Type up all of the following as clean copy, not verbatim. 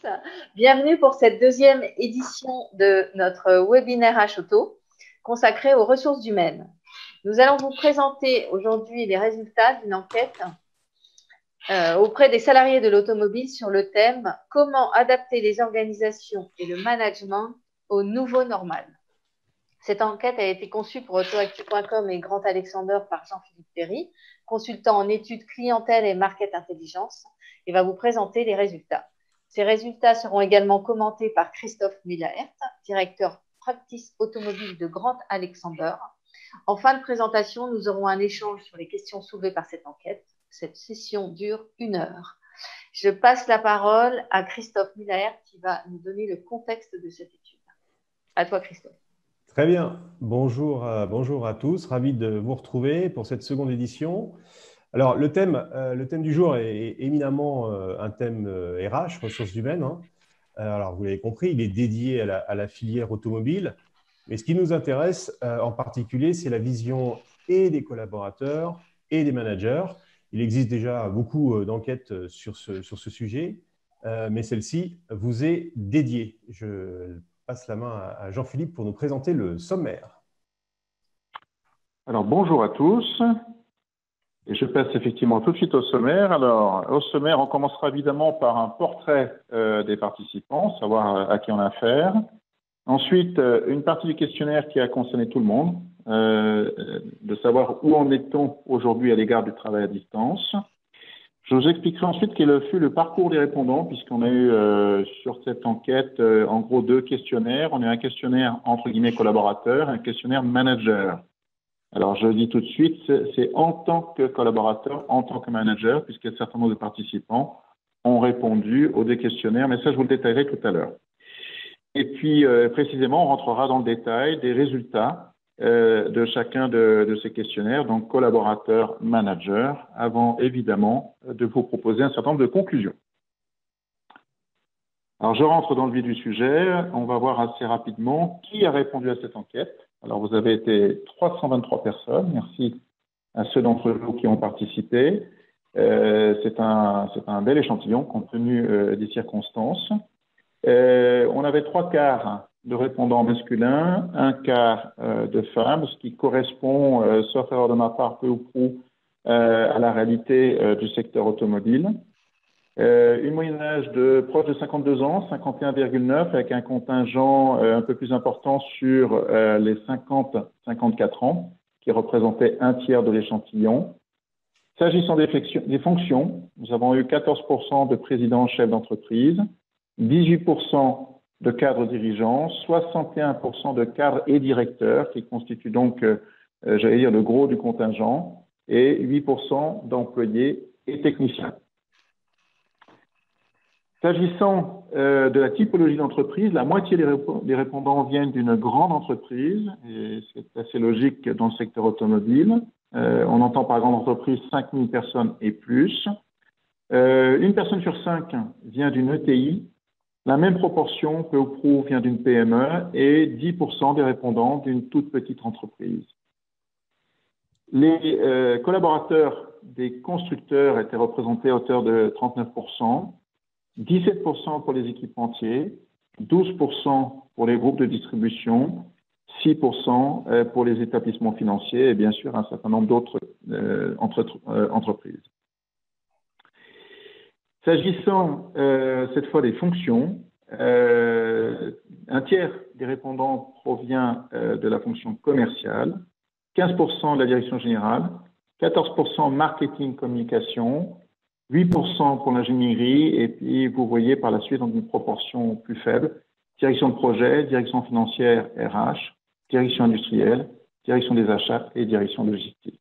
tous. Bienvenue pour cette deuxième édition de notre webinaire H-Auto consacré aux ressources humaines. Nous allons vous présenter aujourd'hui les résultats d'une enquête auprès des salariés de l'automobile sur le thème « Comment adapter les organisations et le management au nouveau normal ». Cette enquête a été conçue pour Autoactu.com et Grand Alexander par Jean-Philippe Perry, consultant en études clientèle et market intelligence, et va vous présenter les résultats. Ces résultats seront également commentés par Christophe Müller-Herth, directeur practice automobile de Grand Alexander. En fin de présentation, nous aurons un échange sur les questions soulevées par cette enquête. Cette session dure 1 heure. Je passe la parole à Christophe Müller-Herth qui va nous donner le contexte de cette étude. À toi, Christophe. Très bien. Bonjour à tous. Ravi de vous retrouver pour cette seconde édition. Alors, le thème du jour est éminemment un thème RH, ressources humaines. Alors, vous l'avez compris, il est dédié à la filière automobile. Mais ce qui nous intéresse en particulier, c'est la vision et des collaborateurs et des managers. Il existe déjà beaucoup d'enquêtes sur ce sujet, mais celle-ci vous est dédiée. Je passe la main à Jean-Philippe pour nous présenter le sommaire. Alors, bonjour à tous. Et je passe effectivement tout de suite au sommaire. Alors, au sommaire, on commencera évidemment par un portrait des participants, savoir à qui on a affaire. Ensuite, une partie du questionnaire qui a concerné tout le monde, de savoir où en est-on aujourd'hui à l'égard du travail à distance. Je vous expliquerai ensuite quel fut le parcours des répondants, puisqu'on a eu sur cette enquête en gros 2 questionnaires. On a eu un questionnaire entre guillemets collaborateur, un questionnaire manager. Alors je le dis tout de suite, c'est en tant que collaborateur, en tant que manager, puisqu'un certain nombre de participants ont répondu aux 2 questionnaires, mais ça je vous le détaillerai tout à l'heure. Et puis précisément, on rentrera dans le détail des résultats de chacun de ces questionnaires, donc collaborateur, manager, avant évidemment de vous proposer un certain nombre de conclusions. Alors je rentre dans le vif du sujet, on va voir assez rapidement qui a répondu à cette enquête. Alors vous avez été 323 personnes, merci à ceux d'entre vous qui ont participé. C'est un bel échantillon compte tenu des circonstances. On avait 3/4 de répondants masculins, 1/4 de femmes, ce qui correspond, sauf erreur de ma part, peu ou prou, à la réalité du secteur automobile. Une moyenne d'âge de proche de 52 ans, 51,9, avec un contingent un peu plus important sur les 50-54 ans, qui représentait 1/3 de l'échantillon. S'agissant des fonctions, nous avons eu 14% de présidents chefs d'entreprise, 18% de cadres dirigeants, 61% de cadres et directeurs, qui constituent donc, j'allais dire, le gros du contingent, et 8% d'employés et techniciens. S'agissant de la typologie d'entreprise, la moitié des répondants viennent d'une grande entreprise, et c'est assez logique dans le secteur automobile. On entend par grande entreprise 5000 personnes et plus. Une personne sur 5 vient d'une ETI. La même proportion, peu ou prou, vient d'une PME et 10% des répondants d'une toute petite entreprise. Les collaborateurs des constructeurs étaient représentés à hauteur de 39%, 17% pour les équipementiers, 12% pour les groupes de distribution, 6% pour les établissements financiers et bien sûr un certain nombre d'autres entreprises. S'agissant cette fois des fonctions, 1/3 des répondants provient de la fonction commerciale, 15% de la direction générale, 14% marketing communication, 8% pour l'ingénierie et puis vous voyez par la suite dans une proportion plus faible, direction de projet, direction financière RH, direction industrielle, direction des achats et direction logistique.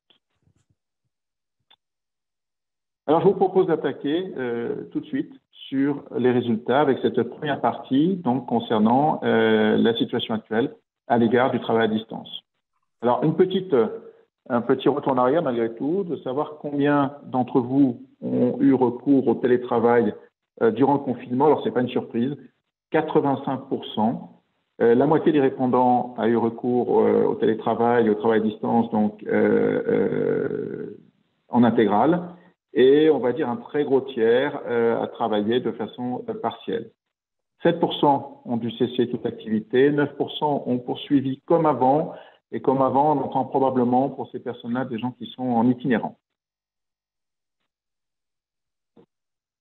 Alors, je vous propose d'attaquer tout de suite sur les résultats avec cette première partie, donc concernant la situation actuelle à l'égard du travail à distance. Alors, un petit retour en arrière malgré tout, de savoir combien d'entre vous ont eu recours au télétravail durant le confinement. Alors, ce n'est pas une surprise, 85%. La moitié des répondants a eu recours au télétravail, au travail à distance, donc en intégrale. Et on va dire un très gros tiers à travailler de façon partielle. 7% ont dû cesser toute activité, 9% ont poursuivi comme avant, et comme avant, on entend probablement pour ces personnes-là des gens qui sont en itinérant.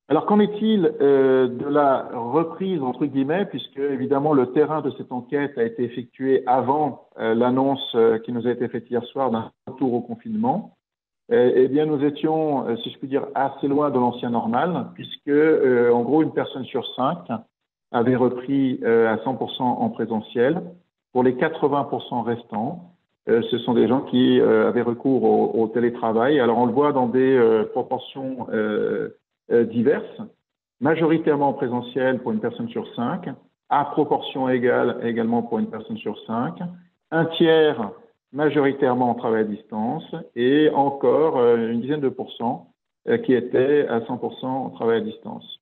Alors, qu'en est-il de la reprise, entre guillemets, puisque évidemment le terrain de cette enquête a été effectué avant l'annonce qui nous a été faite hier soir d'un retour au confinement. Eh bien, nous étions, si je puis dire, assez loin de l'ancien normal, puisque, en gros, une personne sur 5 avait repris à 100% en présentiel. Pour les 80% restants, ce sont des gens qui avaient recours au télétravail. Alors, on le voit dans des proportions diverses, majoritairement en présentiel pour une personne sur 5, à proportion égale également pour une personne sur 5, un tiers majoritairement en travail à distance et encore une dizaine de pourcents qui étaient à 100% en travail à distance.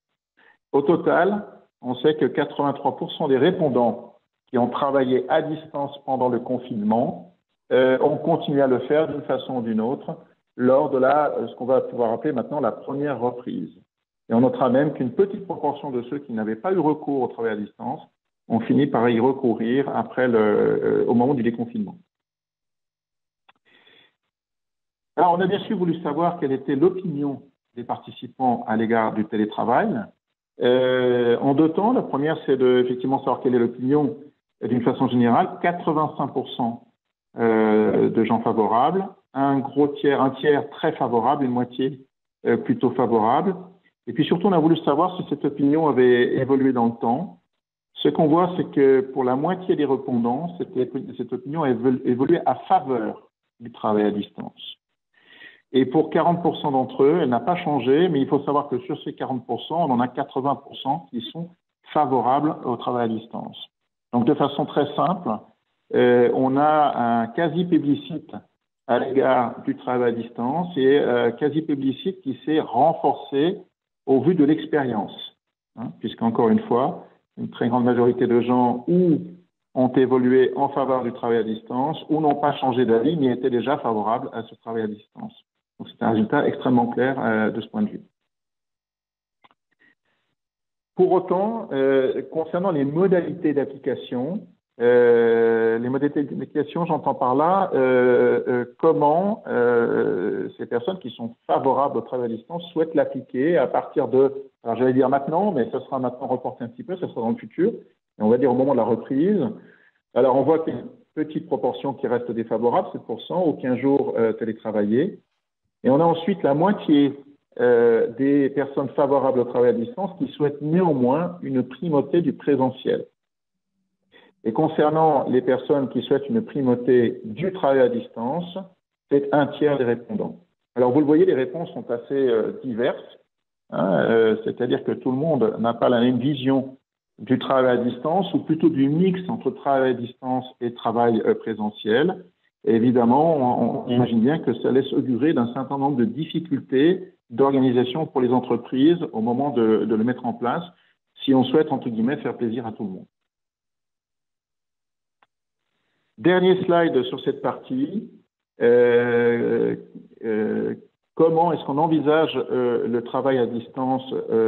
Au total, on sait que 83% des répondants qui ont travaillé à distance pendant le confinement ont continué à le faire d'une façon ou d'une autre lors de ce qu'on va pouvoir appeler maintenant la première reprise. Et on notera même qu'une petite proportion de ceux qui n'avaient pas eu recours au travail à distance ont fini par y recourir après au moment du déconfinement. Alors, on a bien sûr voulu savoir quelle était l'opinion des participants à l'égard du télétravail. En deux temps, la première, c'est effectivement savoir quelle est l'opinion d'une façon générale. 85% de gens favorables, un tiers très favorable, une moitié plutôt favorable. Et puis surtout, on a voulu savoir si cette opinion avait évolué dans le temps. Ce qu'on voit, c'est que pour la moitié des répondants, cette opinion a évolué à faveur du travail à distance. Et pour 40% d'entre eux, elle n'a pas changé, mais il faut savoir que sur ces 40%, on en a 80% qui sont favorables au travail à distance. Donc de façon très simple, on a un quasi-plébiscite à l'égard du travail à distance et quasi-plébiscite qui s'est renforcé au vu de l'expérience, puisqu'encore une fois, une très grande majorité de gens ou ont évolué en faveur du travail à distance ou n'ont pas changé d'avis mais étaient déjà favorables à ce travail à distance. Donc c'est un résultat extrêmement clair de ce point de vue. Pour autant, concernant les modalités d'application, j'entends par là comment ces personnes qui sont favorables au travail à distance souhaitent l'appliquer à partir alors j'allais dire maintenant, mais ce sera maintenant reporté un petit peu, ce sera dans le futur, et on va dire au moment de la reprise. Alors on voit qu'il y a une petite proportion qui reste défavorable, 7%, ou 15 jours télétravaillés. Et on a ensuite la moitié des personnes favorables au travail à distance qui souhaitent néanmoins une primauté du présentiel. Et concernant les personnes qui souhaitent une primauté du travail à distance, c'est un tiers des répondants. Alors vous le voyez, les réponses sont assez diverses, c'est-à-dire que tout le monde n'a pas la même vision du travail à distance, ou plutôt du mix entre travail à distance et travail présentiel. Et évidemment, on imagine bien que ça laisse augurer d'un certain nombre de difficultés d'organisation pour les entreprises au moment de le mettre en place, si on souhaite, entre guillemets, faire plaisir à tout le monde. Dernier slide sur cette partie. Comment est-ce qu'on envisage le travail à distance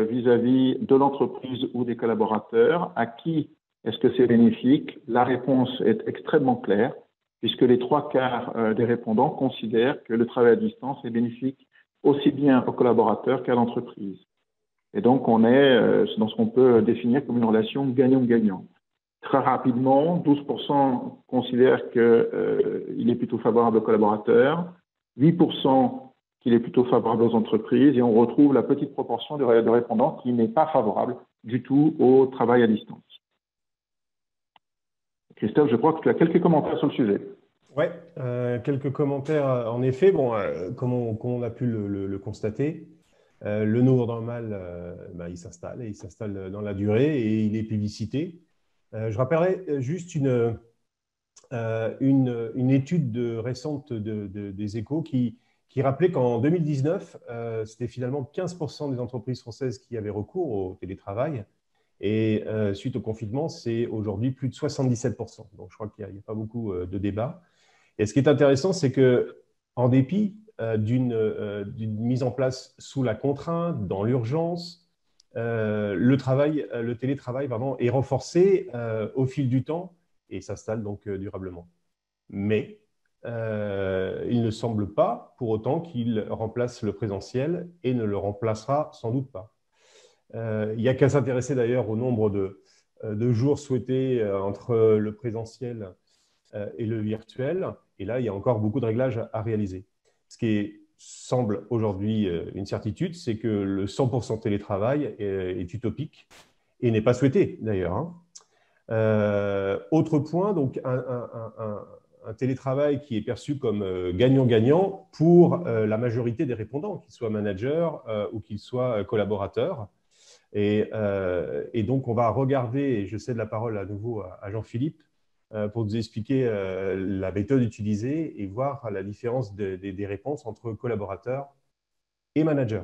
vis-à-vis de l'entreprise ou des collaborateurs? À qui est-ce que c'est bénéfique? La réponse est extrêmement claire, puisque les 3/4 des répondants considèrent que le travail à distance est bénéfique aussi bien aux collaborateurs qu'à l'entreprise. Et donc, on est dans ce qu'on peut définir comme une relation gagnant-gagnant. Très rapidement, 12% considèrent qu'il est plutôt favorable aux collaborateurs, 8% qu'il est plutôt favorable aux entreprises, et on retrouve la petite proportion de répondants qui n'est pas favorable du tout au travail à distance. Christophe, je crois que tu as quelques commentaires sur le sujet. Oui, quelques commentaires en effet. Bon, comme on a pu le constater, le nouveau normal, il s'installe dans la durée et il est plébiscité. Je rappellerai juste une étude récente des Échos qui rappelait qu'en 2019, c'était finalement 15% des entreprises françaises qui avaient recours au télétravail. Et suite au confinement, c'est aujourd'hui plus de 77%. Donc, je crois qu'il n'y a pas beaucoup de débats. Et ce qui est intéressant, c'est qu'en dépit d'une mise en place sous la contrainte, dans l'urgence, le télétravail est renforcé au fil du temps et s'installe donc durablement. Mais il ne semble pas pour autant qu'il remplace le présentiel et ne le remplacera sans doute pas. Il n'y a qu'à s'intéresser d'ailleurs au nombre de jours souhaités entre le présentiel et le virtuel. Et là, il y a encore beaucoup de réglages à réaliser. Ce qui semble aujourd'hui une certitude, c'est que le 100% télétravail est utopique et n'est pas souhaité d'ailleurs. Hein. Autre point, donc un télétravail qui est perçu comme gagnant-gagnant pour la majorité des répondants, qu'ils soient managers ou qu'ils soient collaborateurs. Et donc, on va regarder, et je cède la parole à nouveau à Jean-Philippe, pour nous expliquer la méthode utilisée et voir la différence des réponses entre collaborateurs et managers.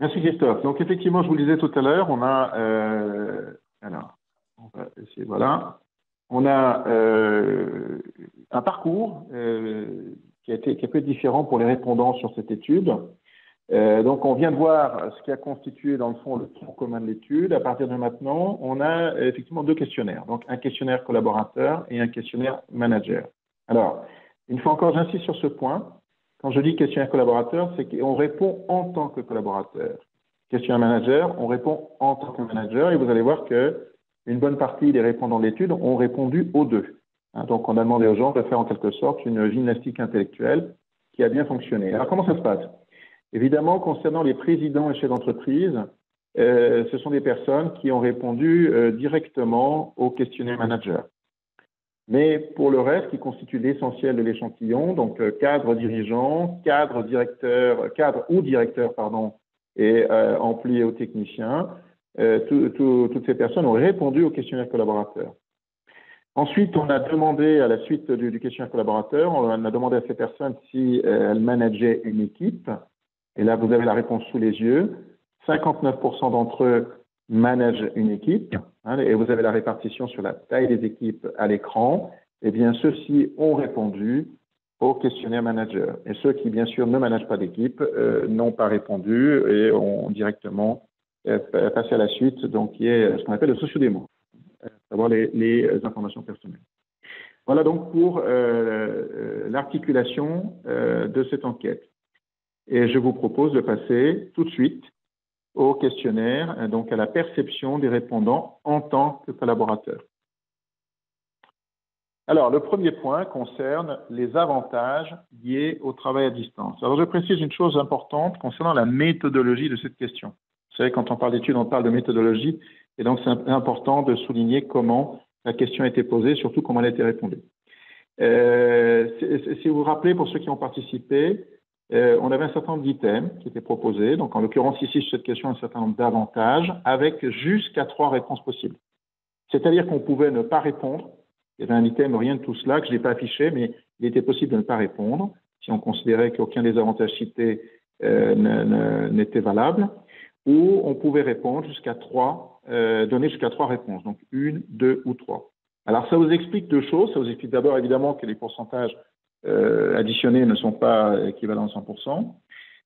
Merci Christophe. Donc effectivement, je vous le disais tout à l'heure, on a alors on va essayer, voilà, on a un parcours qui a peu différent pour les répondants sur cette étude. Donc, on vient de voir ce qui a constitué, dans le fond, le tronc commun de l'étude. À partir de maintenant, on a effectivement deux questionnaires. Donc, un questionnaire collaborateur et un questionnaire manager. Alors, une fois encore, j'insiste sur ce point. Quand je dis questionnaire collaborateur, c'est qu'on répond en tant que collaborateur. Questionnaire manager, on répond en tant que manager. Et vous allez voir qu'une bonne partie des répondants de l'étude ont répondu aux deux. Donc, on a demandé aux gens de faire en quelque sorte une gymnastique intellectuelle qui a bien fonctionné. Alors, comment ça se passe ? Évidemment, concernant les présidents et chefs d'entreprise, ce sont des personnes qui ont répondu directement au questionnaire manager. Mais pour le reste, qui constitue l'essentiel de l'échantillon, donc cadre dirigeant, cadre ou directeur, et employé ou technicien, toutes ces personnes ont répondu au questionnaire collaborateur. Ensuite, on a demandé, à la suite du questionnaire collaborateur, on a demandé à ces personnes si elles manageaient une équipe. Et là, vous avez la réponse sous les yeux. 59% d'entre eux managent une équipe. Et vous avez la répartition sur la taille des équipes à l'écran. Eh bien, ceux-ci ont répondu au questionnaire manager. Et ceux qui, bien sûr, ne managent pas d'équipe n'ont pas répondu et ont directement passé à la suite, donc qui est ce qu'on appelle le sociodémo, savoir les informations personnelles. Voilà donc pour l'articulation de cette enquête. Et je vous propose de passer tout de suite au questionnaire, donc à la perception des répondants en tant que collaborateurs. Alors, le premier point concerne les avantages liés au travail à distance. Alors, je précise une chose importante concernant la méthodologie de cette question. Vous savez, quand on parle d'études, on parle de méthodologie, et donc c'est important de souligner comment la question a été posée, surtout comment elle a été répondue. Si vous vous rappelez, pour ceux qui ont participé, on avait un certain nombre d'items qui étaient proposés. Donc, en l'occurrence, ici, sur cette question, un certain nombre d'avantages avec jusqu'à 3 réponses possibles. C'est-à-dire qu'on pouvait ne pas répondre. Il y avait un item, rien de tout cela, que je n'ai pas affiché, mais il était possible de ne pas répondre si on considérait qu'aucun des avantages cités n'était valable. Ou on pouvait répondre jusqu'à 3, donner jusqu'à 3 réponses. Donc, 1, 2 ou 3. Alors, ça vous explique deux choses. Ça vous explique d'abord, évidemment, que les pourcentages additionnés ne sont pas équivalents à 100%.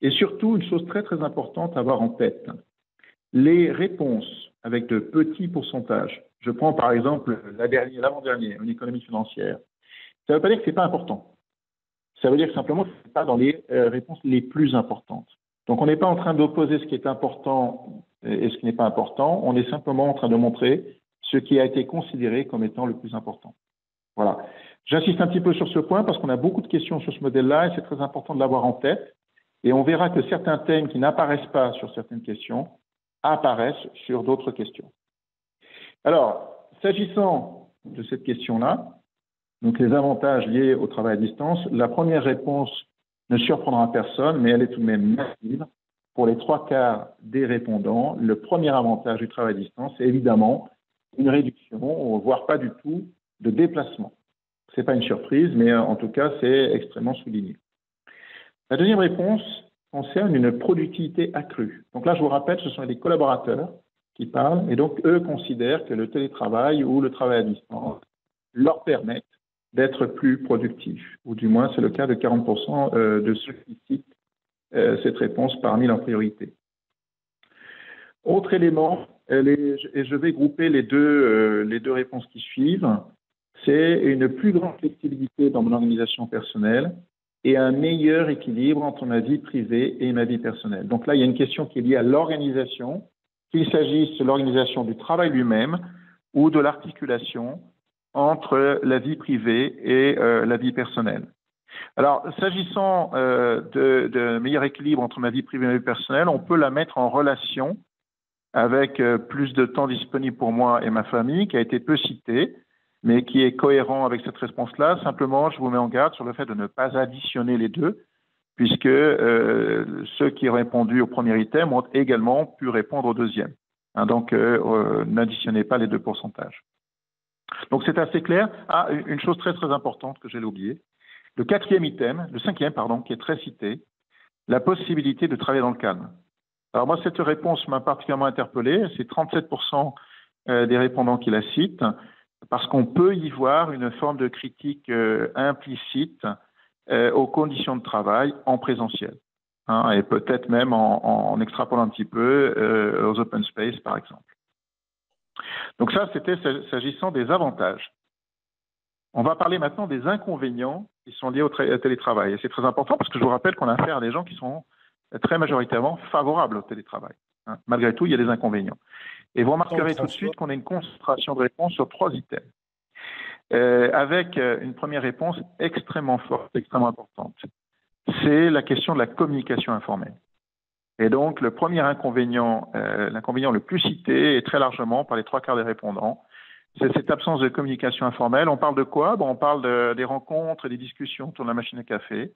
Et surtout, une chose très très importante à avoir en tête, les réponses avec de petits pourcentages. Je prends par exemple l'avant-dernier, une économie financière. Ça ne veut pas dire que ce n'est pas important. Ça veut dire simplement que ce n'est pas dans les réponses les plus importantes. Donc on n'est pas en train d'opposer ce qui est important et ce qui n'est pas important, on est simplement en train de montrer ce qui a été considéré comme étant le plus important. Voilà. J'insiste un petit peu sur ce point parce qu'on a beaucoup de questions sur ce modèle-là et c'est très important de l'avoir en tête. Et on verra que certains thèmes qui n'apparaissent pas sur certaines questions apparaissent sur d'autres questions. Alors, s'agissant de cette question-là, donc les avantages liés au travail à distance, la première réponse ne surprendra personne, mais elle est tout de même massive. Pour les 3/4 des répondants, le premier avantage du travail à distance, c'est évidemment une réduction, voire pas du tout, de déplacement. Ce n'est pas une surprise, mais en tout cas, c'est extrêmement souligné. La deuxième réponse concerne une productivité accrue. Donc là, je vous rappelle, ce sont les collaborateurs qui parlent, et donc eux considèrent que le télétravail ou le travail à distance leur permettent d'être plus productifs, ou du moins c'est le cas de 40% de ceux qui citent cette réponse parmi leurs priorités. Autre élément, et je vais grouper les deux réponses qui suivent, c'est une plus grande flexibilité dans mon organisation personnelle et un meilleur équilibre entre ma vie privée et ma vie personnelle. Donc là, il y a une question qui est liée à l'organisation, qu'il s'agisse de l'organisation du travail lui-même ou de l'articulation entre la vie privée et la vie personnelle. Alors, s'agissant de meilleur équilibre entre ma vie privée et ma vie personnelle, on peut la mettre en relation avec plus de temps disponible pour moi et ma famille, qui a été peu cité, mais qui est cohérent avec cette réponse-là. Simplement, je vous mets en garde sur le fait de ne pas additionner les deux, puisque ceux qui ont répondu au premier item ont également pu répondre au deuxième. Donc, n'additionnez pas les deux pourcentages. Donc, c'est assez clair. Ah, une chose très, très importante que j'ai oubliée. Le cinquième, qui est très cité, la possibilité de travailler dans le calme. Alors moi, cette réponse m'a particulièrement interpellé. C'est 37% des répondants qui la citent, parce qu'on peut y voir une forme de critique implicite aux conditions de travail en présentiel, et peut-être même en extrapolant un petit peu aux open space, par exemple. Donc ça, c'était s'agissant des avantages. On va parler maintenant des inconvénients qui sont liés au télétravail. Et c'est très important parce que je vous rappelle qu'on a affaire à des gens qui sont très majoritairement favorables au télétravail. Malgré tout, il y a des inconvénients. Et vous remarquerez tout de suite qu'on a une concentration de réponses sur 3 items, avec une première réponse extrêmement forte, extrêmement importante. C'est la question de la communication informelle. Et donc, le premier inconvénient, l'inconvénient le plus cité, et très largement par les 3/4 des répondants, c'est cette absence de communication informelle. On parle de quoi? On parle des rencontres et des discussions autour de la machine à café.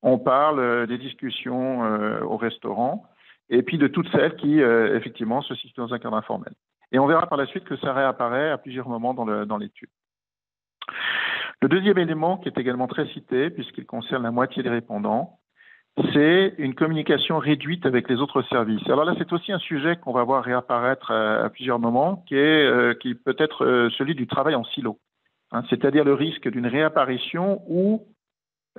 On parle des discussions au restaurant, et puis de toutes celles qui, effectivement, se situent dans un cadre informel. Et on verra par la suite que ça réapparaît à plusieurs moments dans l'étude. Le deuxième élément, qui est également très cité, puisqu'il concerne la moitié des répondants, c'est une communication réduite avec les autres services. Alors là, c'est aussi un sujet qu'on va voir réapparaître à plusieurs moments, qui peut être celui du travail en silo, c'est-à-dire le risque d'une réapparition ou,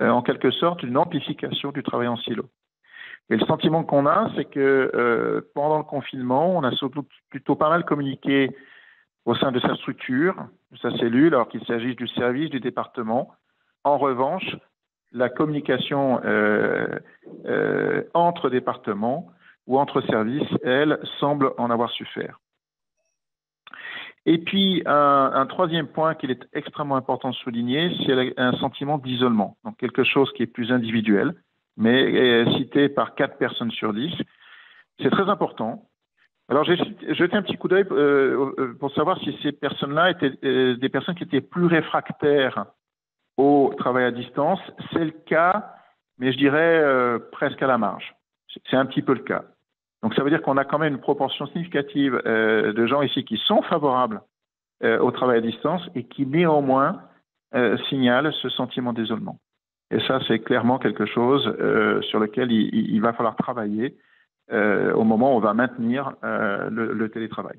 en quelque sorte, une amplification du travail en silo. Et le sentiment qu'on a, c'est que pendant le confinement, on a surtout plutôt pas mal communiqué au sein de sa structure, de sa cellule, alors qu'il s'agisse du service, du département. En revanche, la communication entre départements ou entre services, elle, semble en avoir su faire. Et puis, un troisième point qu'il est extrêmement important de souligner, c'est un sentiment d'isolement. Donc, quelque chose qui est plus individuel, mais cité par 4 personnes sur 10. C'est très important. Alors, j'ai jeté un petit coup d'œil pour savoir si ces personnes-là étaient des personnes qui étaient plus réfractaires au travail à distance. C'est le cas, mais je dirais presque à la marge. C'est un petit peu le cas. Donc, ça veut dire qu'on a quand même une proportion significative de gens ici qui sont favorables au travail à distance et qui, néanmoins, signalent ce sentiment d'isolement. Et ça, c'est clairement quelque chose sur lequel il va falloir travailler au moment où on va maintenir le télétravail.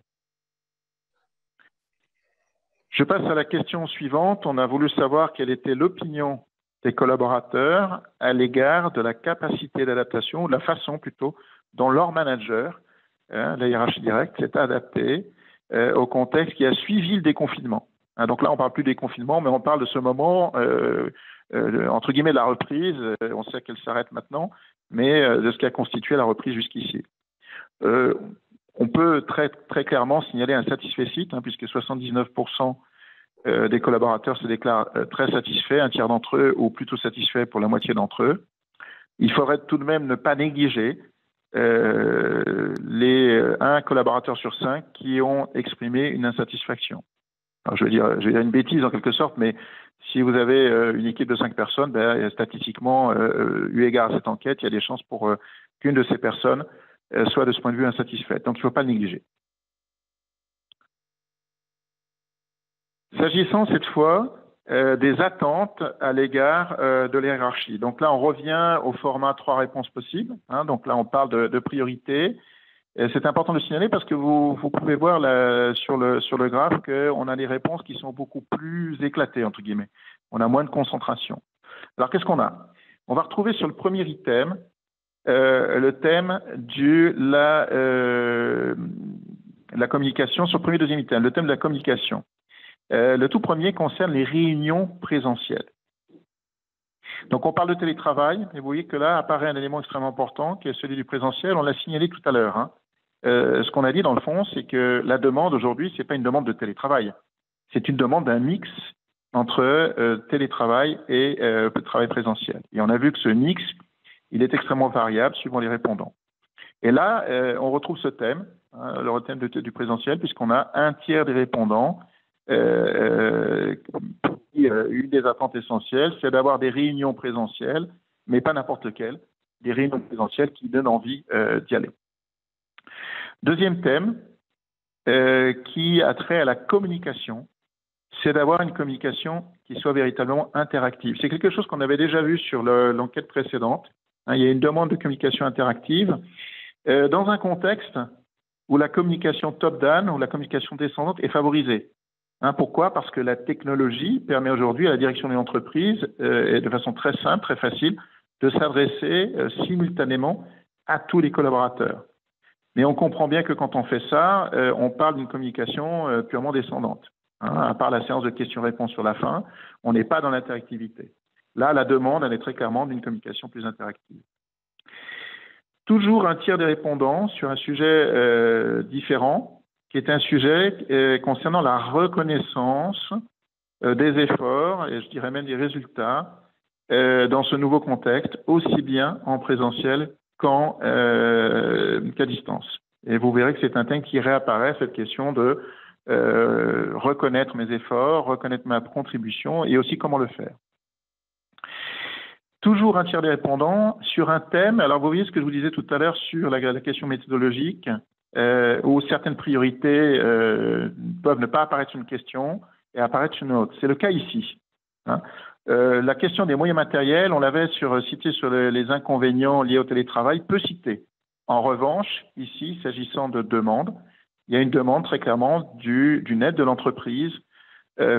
Je passe à la question suivante. On a voulu savoir quelle était l'opinion des collaborateurs à l'égard de la capacité d'adaptation, ou de la façon plutôt, dont leur manager, la hiérarchie directe, s'est adapté au contexte qui a suivi le déconfinement. Donc là, on ne parle plus des confinements, mais on parle de ce moment, entre guillemets, de la reprise. On sait qu'elle s'arrête maintenant, mais de ce qui a constitué la reprise jusqu'ici. On peut très, très clairement signaler un satisfecit, puisque 79% des collaborateurs se déclarent très satisfaits, un tiers d'entre eux, ou plutôt satisfaits pour la moitié d'entre eux. Il faudrait tout de même ne pas négliger les 1 collaborateur sur 5 qui ont exprimé une insatisfaction. Alors, je vais dire une bêtise en quelque sorte, mais si vous avez une équipe de 5 personnes, statistiquement, eu égard à cette enquête, il y a des chances pour qu'une de ces personnes soit de ce point de vue insatisfaite. Donc, il ne faut pas le négliger. S'agissant cette fois des attentes à l'égard de la hiérarchie. Donc là, on revient au format 3 réponses possibles. Donc là, on parle de priorité. C'est important de signaler parce que vous pouvez voir là, sur le graphe qu'on a des réponses qui sont beaucoup plus éclatées, entre guillemets. On a moins de concentration. Alors, qu'est-ce qu'on a? On va retrouver sur le premier item le thème de la communication sur le premier et deuxième item, le thème de la communication. Le tout premier concerne les réunions présentielles. Donc, on parle de télétravail, et vous voyez que là apparaît un élément extrêmement important, qui est celui du présentiel. On l'a signalé tout à l'heure. Hein. Ce qu'on a dit dans le fond, c'est que la demande aujourd'hui, c'est pas une demande de télétravail. C'est une demande d'un mix entre télétravail et travail présentiel. Et on a vu que ce mix, il est extrêmement variable suivant les répondants. Et là, on retrouve ce thème, hein, le thème du présentiel, puisqu'on a un tiers des répondants. Une des attentes essentielles, c'est d'avoir des réunions présentielles, mais pas n'importe lesquelles, des réunions présentielles qui donnent envie d'y aller. Deuxième thème, qui a trait à la communication, c'est d'avoir une communication qui soit véritablement interactive. C'est quelque chose qu'on avait déjà vu sur l'enquête précédente. Hein, il y a une demande de communication interactive dans un contexte où la communication top-down, où la communication descendante est favorisée. Hein, pourquoi? Parce que la technologie permet aujourd'hui à la direction d'une entreprise, et de façon très simple, très facile, de s'adresser simultanément à tous les collaborateurs. Mais on comprend bien que quand on fait ça, on parle d'une communication purement descendante. Hein, à part la séance de questions-réponses sur la fin, on n'est pas dans l'interactivité. Là, la demande, elle est très clairement d'une communication plus interactive. Toujours un tiers des répondants sur un sujet différent, qui est un sujet concernant la reconnaissance des efforts, et je dirais même des résultats, dans ce nouveau contexte, aussi bien en présentiel qu'à distance. Et vous verrez que c'est un thème qui réapparaît, cette question de reconnaître mes efforts, reconnaître ma contribution, et aussi comment le faire. Toujours un tiers des répondants sur un thème. Alors, vous voyez ce que je vous disais tout à l'heure sur la question méthodologique, où certaines priorités peuvent ne pas apparaître sur une question et apparaître sur une autre. C'est le cas ici. Hein. La question des moyens matériels, on l'avait cité sur les inconvénients liés au télétravail, peu cité. En revanche, ici, s'agissant de demande, il y a une demande très clairement d'une aide de l'entreprise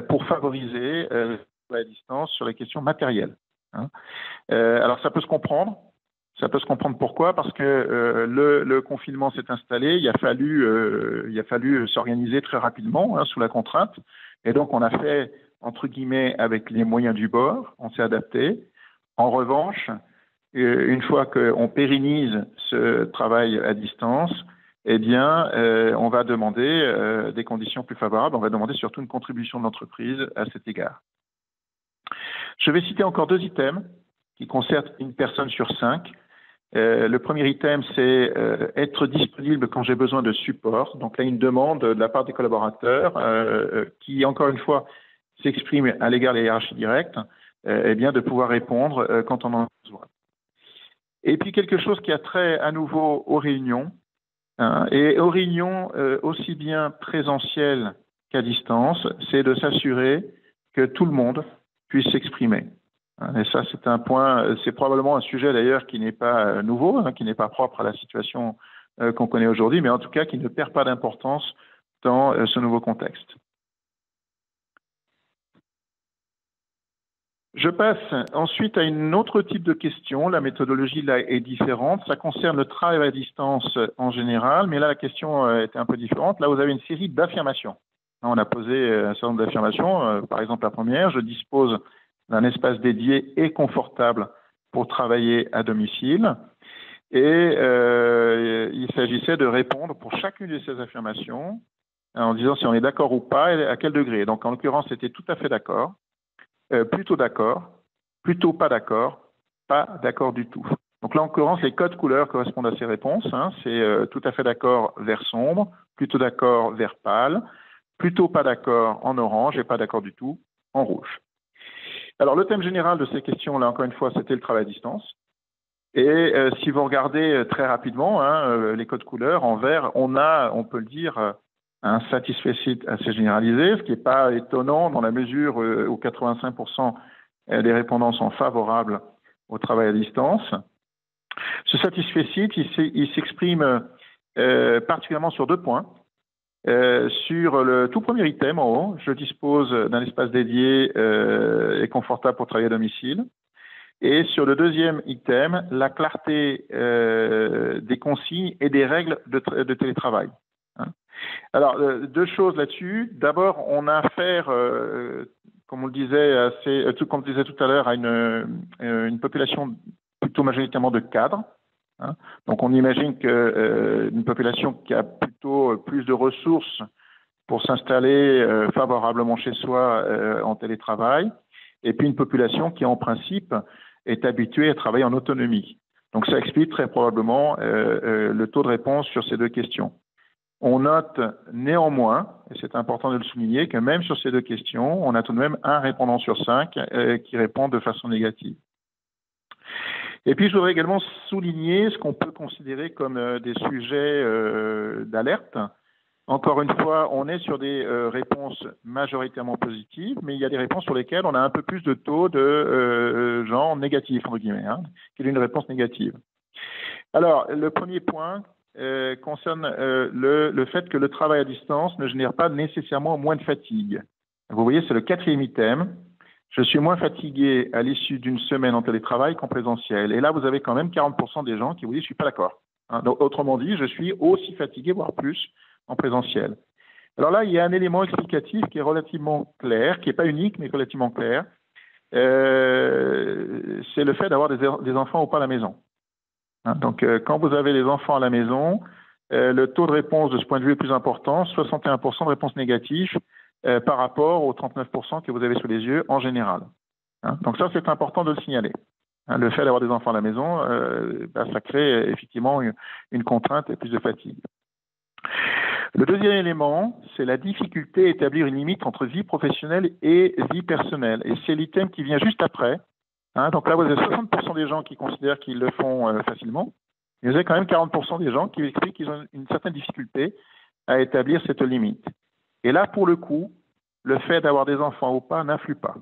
pour favoriser la distance sur les questions matérielles. Hein. Alors, ça peut se comprendre. Ça peut se comprendre pourquoi, parce que le confinement s'est installé, il a fallu s'organiser très rapidement hein, sous la contrainte, et donc on a fait entre guillemets avec les moyens du bord, on s'est adapté. En revanche, une fois qu'on pérennise ce travail à distance, eh bien, on va demander des conditions plus favorables, on va demander surtout une contribution de l'entreprise à cet égard. Je vais citer encore 2 items qui concernent une personne sur 5. Le premier item, c'est être disponible quand j'ai besoin de support. Donc là, une demande de la part des collaborateurs qui, encore une fois, s'exprime à l'égard des hiérarchies directes, eh bien, de pouvoir répondre quand on en a besoin. Et puis, quelque chose qui a trait à nouveau aux réunions, hein, et aux réunions aussi bien présentielles qu'à distance, c'est de s'assurer que tout le monde puisse s'exprimer. Et ça, c'est un point, c'est probablement un sujet d'ailleurs qui n'est pas nouveau, hein, qui n'est pas propre à la situation qu'on connaît aujourd'hui, mais en tout cas qui ne perd pas d'importance dans ce nouveau contexte. Je passe ensuite à un autre type de question. La méthodologie là est différente. Ça concerne le travail à distance en général, mais là la question était un peu différente. Là, vous avez une série d'affirmations. On a posé un certain nombre d'affirmations. Par exemple, la première, je dispose d'un espace dédié et confortable pour travailler à domicile. Et il s'agissait de répondre pour chacune de ces affirmations en disant si on est d'accord ou pas et à quel degré. Donc, en l'occurrence, c'était tout à fait d'accord, plutôt d'accord, plutôt pas d'accord du tout. Donc là, en l'occurrence, les codes couleurs correspondent à ces réponses. Hein. C'est tout à fait d'accord vert sombre, plutôt d'accord vert pâle, plutôt pas d'accord en orange et pas d'accord du tout en rouge. Alors, le thème général de ces questions-là, encore une fois, c'était le travail à distance. Et si vous regardez très rapidement hein, les codes couleurs, en vert, on peut le dire, un satisfecit assez généralisé, ce qui n'est pas étonnant dans la mesure où 85% des répondants sont favorables au travail à distance. Ce satisfecit, il s'exprime particulièrement sur 2 points. Sur le tout premier item en haut, je dispose d'un espace dédié et confortable pour travailler à domicile. Et sur le deuxième item, la clarté des consignes et des règles de télétravail. Hein. Alors, deux choses là-dessus. D'abord, on a affaire, comme on le disait, comme on disait tout à l'heure, à une population plutôt majoritairement de cadres. Hein. Donc, on imagine qu'une population qui a plutôt plus de ressources pour s'installer favorablement chez soi en télétravail, et puis une population qui, en principe, est habituée à travailler en autonomie. Donc, ça explique très probablement le taux de réponse sur ces deux questions. On note néanmoins, et c'est important de le souligner, que même sur ces deux questions, on a tout de même un répondant sur 5 qui répond de façon négative. Et puis, je voudrais également souligner ce qu'on peut considérer comme des sujets d'alerte. Encore une fois, on est sur des réponses majoritairement positives, mais il y a des réponses sur lesquelles on a un peu plus de taux de genre négatif, entre guillemets, qui est une réponse négative. Alors, le premier point concerne le fait que le travail à distance ne génère pas nécessairement moins de fatigue. Vous voyez, c'est le quatrième item. Je suis moins fatigué à l'issue d'une semaine en télétravail qu'en présentiel. Et là, vous avez quand même 40% des gens qui vous disent « je suis pas d'accord ». Donc, autrement dit, je suis aussi fatigué, voire plus, en présentiel. Alors là, il y a un élément explicatif qui est relativement clair, qui n'est pas unique, mais relativement clair. C'est le fait d'avoir des enfants ou pas à la maison. Donc, quand vous avez les enfants à la maison, le taux de réponse de ce point de vue est plus important, 61% de réponses négatives par rapport aux 39% que vous avez sous les yeux en général. Donc ça, c'est important de le signaler. Le fait d'avoir des enfants à la maison, ça crée effectivement une contrainte et plus de fatigue. Le deuxième élément, c'est la difficulté à établir une limite entre vie professionnelle et vie personnelle. Et c'est l'item qui vient juste après. Donc là, vous avez 60% des gens qui considèrent qu'ils le font facilement. Et vous avez quand même 40% des gens qui expliquent qu'ils ont une certaine difficulté à établir cette limite. Et là, pour le coup, le fait d'avoir des enfants ou pas n'influe pas.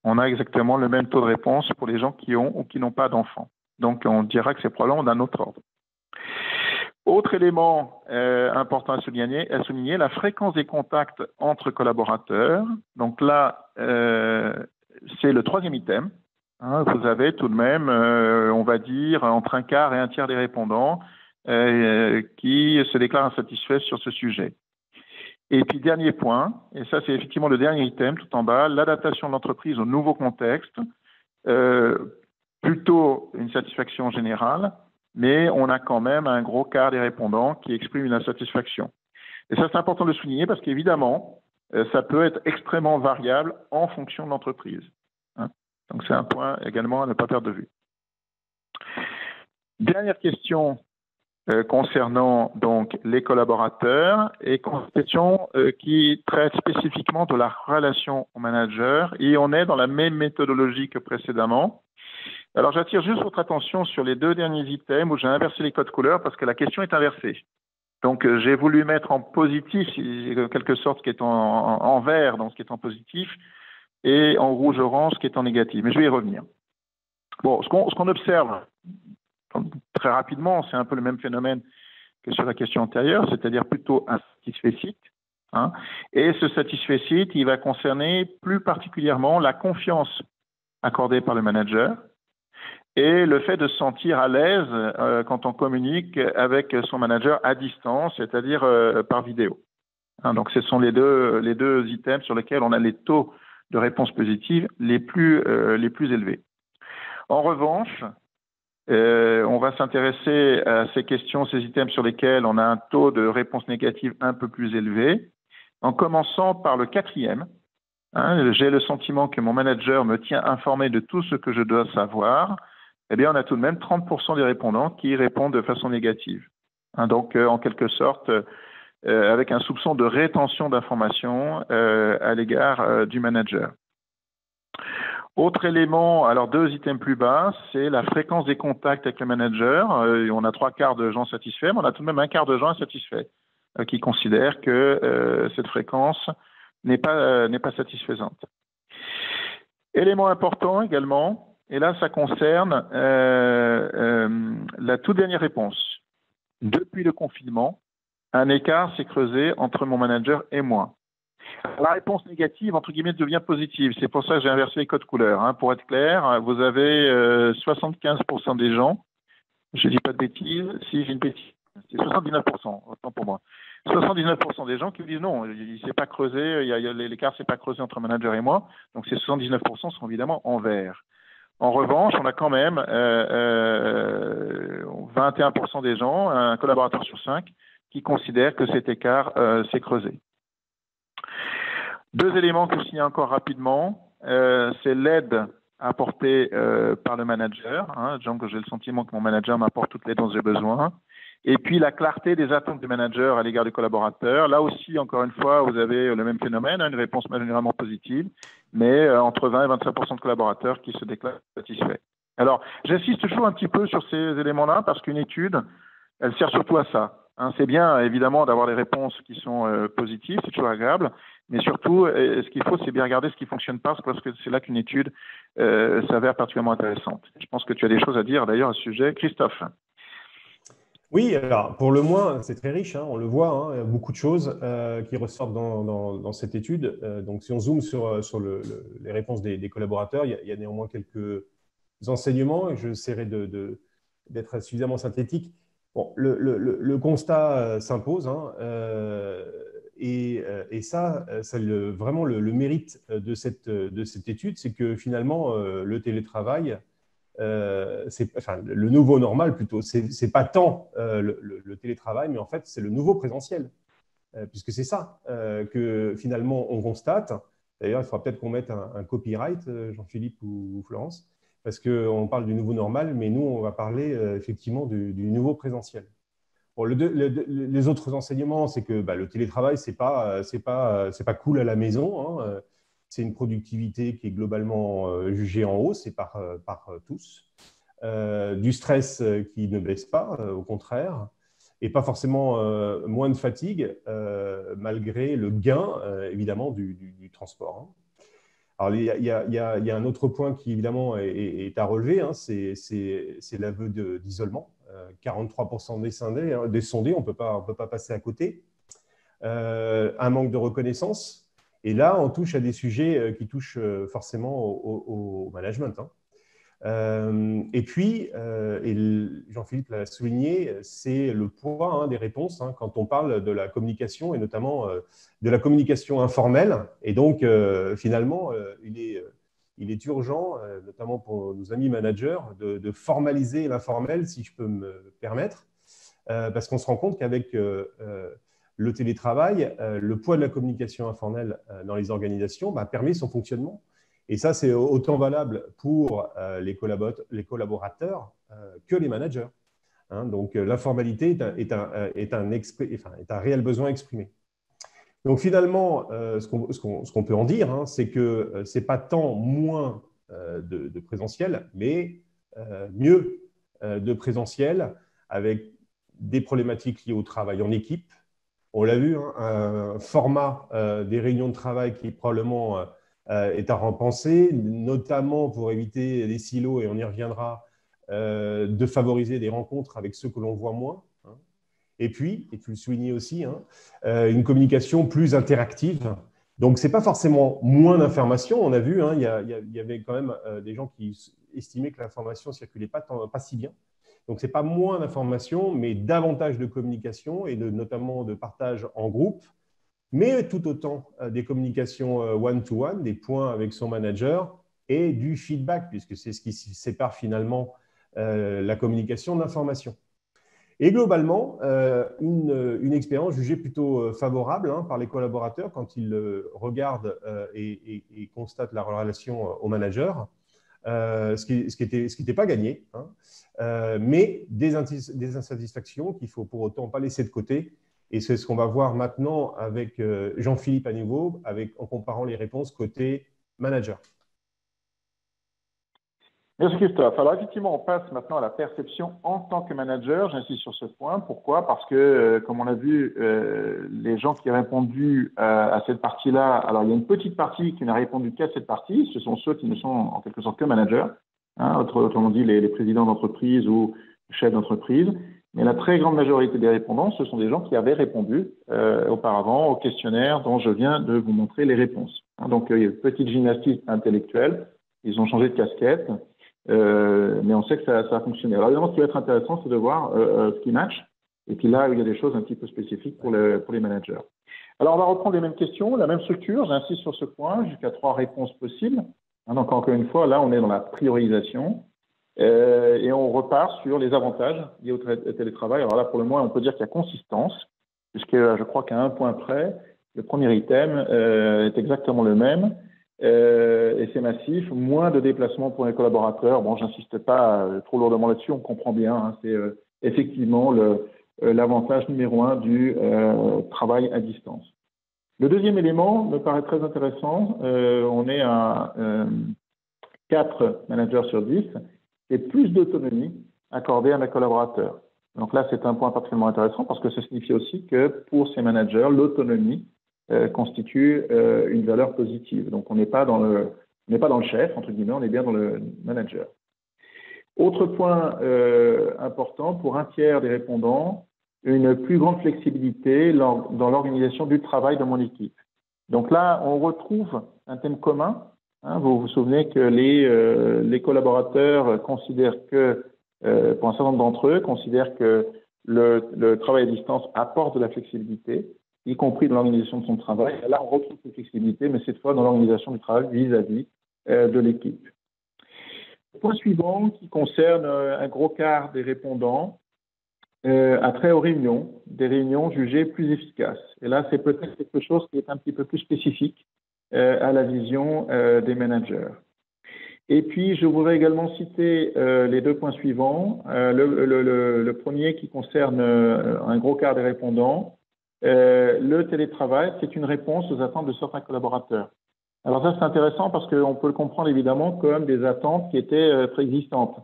On a exactement le même taux de réponse pour les gens qui ont ou qui n'ont pas d'enfants. Donc, on dira que c'est probablement d'un autre ordre. Autre élément important à souligner, la fréquence des contacts entre collaborateurs. Donc là, c'est le troisième item. Vous avez tout de même, on va dire, entre un quart et un tiers des répondants qui se déclarent insatisfaits sur ce sujet. Et puis, dernier point, et ça c'est effectivement le dernier item tout en bas, l'adaptation de l'entreprise au nouveau contexte, plutôt une satisfaction générale, mais on a quand même un gros quart des répondants qui expriment une insatisfaction. Et ça, c'est important de le souligner parce qu'évidemment, ça peut être extrêmement variable en fonction de l'entreprise. Donc, c'est un point également à ne pas perdre de vue. Dernière question concernant donc les collaborateurs et question qui traite spécifiquement de la relation au manager et on est dans la même méthodologie que précédemment. Alors, j'attire juste votre attention sur les deux derniers items où j'ai inversé les codes couleurs parce que la question est inversée. Donc, j'ai voulu mettre en positif, en quelque sorte, ce qui est en vert, donc ce qui est en positif, et en rouge-orange, ce qui est en négatif. Mais je vais y revenir. Bon, ce qu'on observe très rapidement, c'est un peu le même phénomène que sur la question antérieure, c'est-à-dire plutôt un satisfecit. Et ce satisfecit, il va concerner plus particulièrement la confiance accordée par le manager et le fait de se sentir à l'aise quand on communique avec son manager à distance, c'est-à-dire par vidéo. Donc, ce sont les deux items sur lesquels on a les taux de réponse positive les plus élevés. En revanche, on va s'intéresser à ces questions, ces items sur lesquels on a un taux de réponse négative un peu plus élevé, en commençant par le quatrième. J'ai le sentiment que mon manager me tient informé de tout ce que je dois savoir. Eh bien, on a tout de même 30% des répondants qui répondent de façon négative. Donc, en quelque sorte, avec un soupçon de rétention d'informations à l'égard du manager. Autre élément, alors deux items plus bas, c'est la fréquence des contacts avec le manager. On a 3/4 de gens satisfaits, mais on a tout de même 1/4 de gens insatisfaits qui considèrent que cette fréquence n'est pas satisfaisante. Élément important également, et là ça concerne la toute dernière réponse. Depuis le confinement, un écart s'est creusé entre mon manager et moi. La réponse négative, entre guillemets, devient positive. C'est pour ça que j'ai inversé les codes couleurs. Hein. Pour être clair, vous avez 75% des gens, je ne dis pas de bêtises, si j'ai une bêtise, c'est 79%, autant pour moi. 79% des gens qui disent non, il ne s'est pas creusé, l'écart ne s'est pas creusé entre manager et moi, donc ces 79% sont évidemment en vert. En revanche, on a quand même 21% des gens, un collaborateur sur 5, qui considèrent que cet écart s'est creusé. Deux éléments que je signe encore rapidement, c'est l'aide apportée par le manager. Hein, donc, j'ai le sentiment que mon manager m'apporte toute l'aide dont j'ai besoin. Et puis, la clarté des attentes du manager à l'égard du collaborateur. Là aussi, encore une fois, vous avez le même phénomène, hein, une réponse généralement positive, mais entre 20 et 25% de collaborateurs qui se déclarent satisfaits. Alors, j'insiste toujours un petit peu sur ces éléments-là parce qu'une étude, elle sert surtout à ça. Hein, c'est bien, évidemment, d'avoir des réponses qui sont positives, c'est toujours agréable, mais surtout, ce qu'il faut, c'est bien regarder ce qui ne fonctionne pas, parce que c'est là qu'une étude s'avère particulièrement intéressante. Je pense que tu as des choses à dire, d'ailleurs, à ce sujet. Christophe. Oui, alors pour le moins, c'est très riche, hein, on le voit, hein, il y a beaucoup de choses qui ressortent dans cette étude. Donc, si on zoome sur les réponses des collaborateurs, il y a néanmoins quelques enseignements et j'essaierai d'être suffisamment synthétique. Bon, le constat s'impose, hein, et ça vraiment le mérite de cette étude, c'est que finalement, le télétravail, le nouveau normal plutôt, c'est pas tant le télétravail, mais en fait, c'est le nouveau présentiel, puisque c'est ça que finalement on constate. D'ailleurs, il faudra peut-être qu'on mette un copyright, Jean-Philippe ou Florence, parce qu'on parle du nouveau normal, mais nous, on va parler effectivement du nouveau présentiel. Bon, les autres enseignements, c'est que le télétravail, c'est pas cool à la maison, hein. C'est une productivité qui est globalement jugée en hausse et par tous. Du stress qui ne baisse pas, au contraire, et pas forcément moins de fatigue, malgré le gain, évidemment, du transport. Hein. Alors, il y a un autre point qui, évidemment, est à relever, hein, c'est l'aveu d'isolement. 43% des sondés, on ne peut pas passer à côté. Un manque de reconnaissance. Et là, on touche à des sujets qui touchent forcément au management. Hein. Et puis, Jean-Philippe l'a souligné, c'est le poids, hein, des réponses, hein, quand on parle de la communication et notamment de la communication informelle. Et donc, finalement, il est urgent, notamment pour nos amis managers, de formaliser l'informel, si je peux me permettre, parce qu'on se rend compte qu'avec le télétravail, le poids de la communication informelle dans les organisations permet son fonctionnement. Et ça, c'est autant valable pour les collaborateurs que les managers. Hein, donc, l'informalité est un réel besoin exprimé. Donc, finalement, ce qu'on peut en dire, hein, c'est que ce n'est pas tant moins de présentiel, mais mieux de présentiel avec des problématiques liées au travail en équipe. On l'a vu, hein, un format des réunions de travail qui probablement est à repenser, notamment pour éviter les silos, et on y reviendra, de favoriser des rencontres avec ceux que l'on voit moins. Hein. Et puis, et tu le soulignais aussi, hein, une communication plus interactive. Donc, ce n'est pas forcément moins d'informations. On a vu, hein, il y avait quand même des gens qui estimaient que l'information ne circulait pas si bien. Donc, ce n'est pas moins d'informations, mais davantage de communication et notamment de partage en groupe, mais tout autant des communications one-to-one, des points avec son manager et du feedback, puisque c'est ce qui sépare finalement la communication de l'information. Et globalement, une expérience jugée plutôt favorable, hein, par les collaborateurs quand ils regardent et constatent la relation au manager, ce qui n'était pas gagné, hein, mais des insatisfactions qu'il ne faut pour autant pas laisser de côté. Et c'est ce qu'on va voir maintenant avec Jean-Philippe à nouveau, en comparant les réponses côté manager. Merci Christophe. Alors effectivement, on passe maintenant à la perception en tant que manager. J'insiste sur ce point. Pourquoi? Parce que, comme on l'a vu, les gens qui ont répondu à cette partie-là, alors il y a une petite partie qui n'a répondu qu'à cette partie. Ce sont ceux qui ne sont en quelque sorte que managers, hein, autrement dit les présidents d'entreprise ou chefs d'entreprise. Mais la très grande majorité des répondants, ce sont des gens qui avaient répondu auparavant au questionnaire dont je viens de vous montrer les réponses. Donc, petite gymnastique intellectuelle, ils ont changé de casquette, mais on sait que ça a fonctionné. Alors, évidemment, ce qui va être intéressant, c'est de voir ce qui match. Et puis là, il y a des choses un petit peu spécifiques pour les managers. Alors, on va reprendre les mêmes questions, la même structure, j'insiste sur ce point, jusqu'à 3 réponses possibles. Donc, encore une fois, là, on est dans la priorisation. Et on repart sur les avantages liés au télétravail. Alors là, pour le moment, on peut dire qu'il y a consistance, puisque je crois qu'à un point près, le premier item est exactement le même, et c'est massif. Moins de déplacements pour les collaborateurs. Bon, j'insiste pas trop lourdement là-dessus, on comprend bien. Hein, c'est effectivement l'avantage numéro 1 du travail à distance. Le deuxième élément me paraît très intéressant. On est à 4 managers sur 10. Et plus d'autonomie accordée à mes collaborateurs. Donc là, c'est un point particulièrement intéressant parce que ça signifie aussi que pour ces managers, l'autonomie constitue une valeur positive. Donc on n'est pas dans le chef, entre guillemets, on est bien dans le manager. Autre point important, pour un tiers des répondants, une plus grande flexibilité dans l'organisation du travail de mon équipe. Donc là, on retrouve un thème commun. Vous vous souvenez que les collaborateurs considèrent que, pour un certain nombre d'entre eux, considèrent que le travail à distance apporte de la flexibilité, y compris dans l'organisation de son travail. Et là, on retrouve cette flexibilité, mais cette fois dans l'organisation du travail vis-à-vis de l'équipe. Le point suivant, qui concerne un gros quart des répondants, a trait aux réunions, des réunions jugées plus efficaces. Et là, c'est peut-être quelque chose qui est un petit peu plus spécifique à la vision des managers. Et puis, je voudrais également citer les 2 points suivants. Le premier qui concerne un gros quart des répondants. Le télétravail, c'est une réponse aux attentes de certains collaborateurs. Alors ça, c'est intéressant parce qu'on peut le comprendre évidemment comme des attentes qui étaient préexistantes.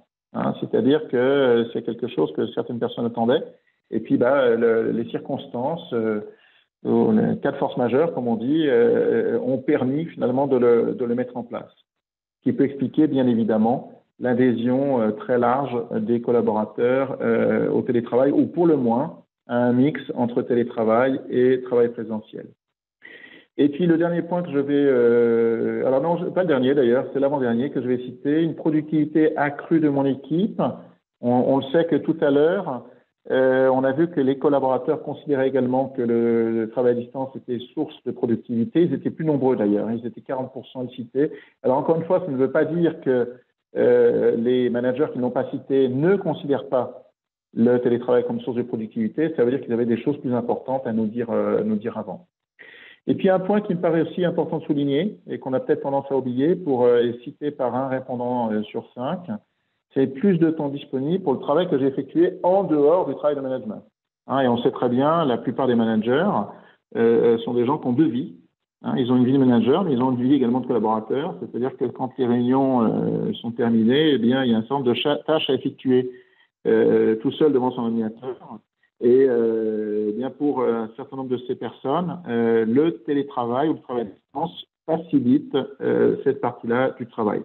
C'est-à-dire que c'est quelque chose que certaines personnes attendaient. Et puis, les circonstances... les cas de force majeure, comme on dit, ont permis finalement de le mettre en place. Ce qui peut expliquer bien évidemment l'adhésion très large des collaborateurs au télétravail, ou pour le moins à un mix entre télétravail et travail présentiel. Et puis le dernier point que je vais... alors non, pas le dernier d'ailleurs, c'est l'avant-dernier que je vais citer, une productivité accrue de mon équipe. On le sait que tout à l'heure... on a vu que les collaborateurs considéraient également que le travail à distance était source de productivité. Ils étaient plus nombreux d'ailleurs, ils étaient 40% à le citer. Alors encore une fois, ça ne veut pas dire que les managers qui ne l'ont pas cité ne considèrent pas le télétravail comme source de productivité. Ça veut dire qu'ils avaient des choses plus importantes à nous dire avant. Et puis un point qui me paraît aussi important de souligner et qu'on a peut-être tendance à oublier pour est cité par un répondant sur 5. C'est plus de temps disponible pour le travail que j'ai effectué en dehors du travail de management. Et on sait très bien, la plupart des managers sont des gens qui ont 2 vies. Ils ont une vie de manager, mais ils ont une vie également de collaborateur. C'est-à-dire que quand les réunions sont terminées, eh bien, il y a un certain nombre de tâches à effectuer tout seul devant son ordinateur. Et bien pour un certain nombre de ces personnes, le télétravail ou le travail à distance facilite cette partie-là du travail.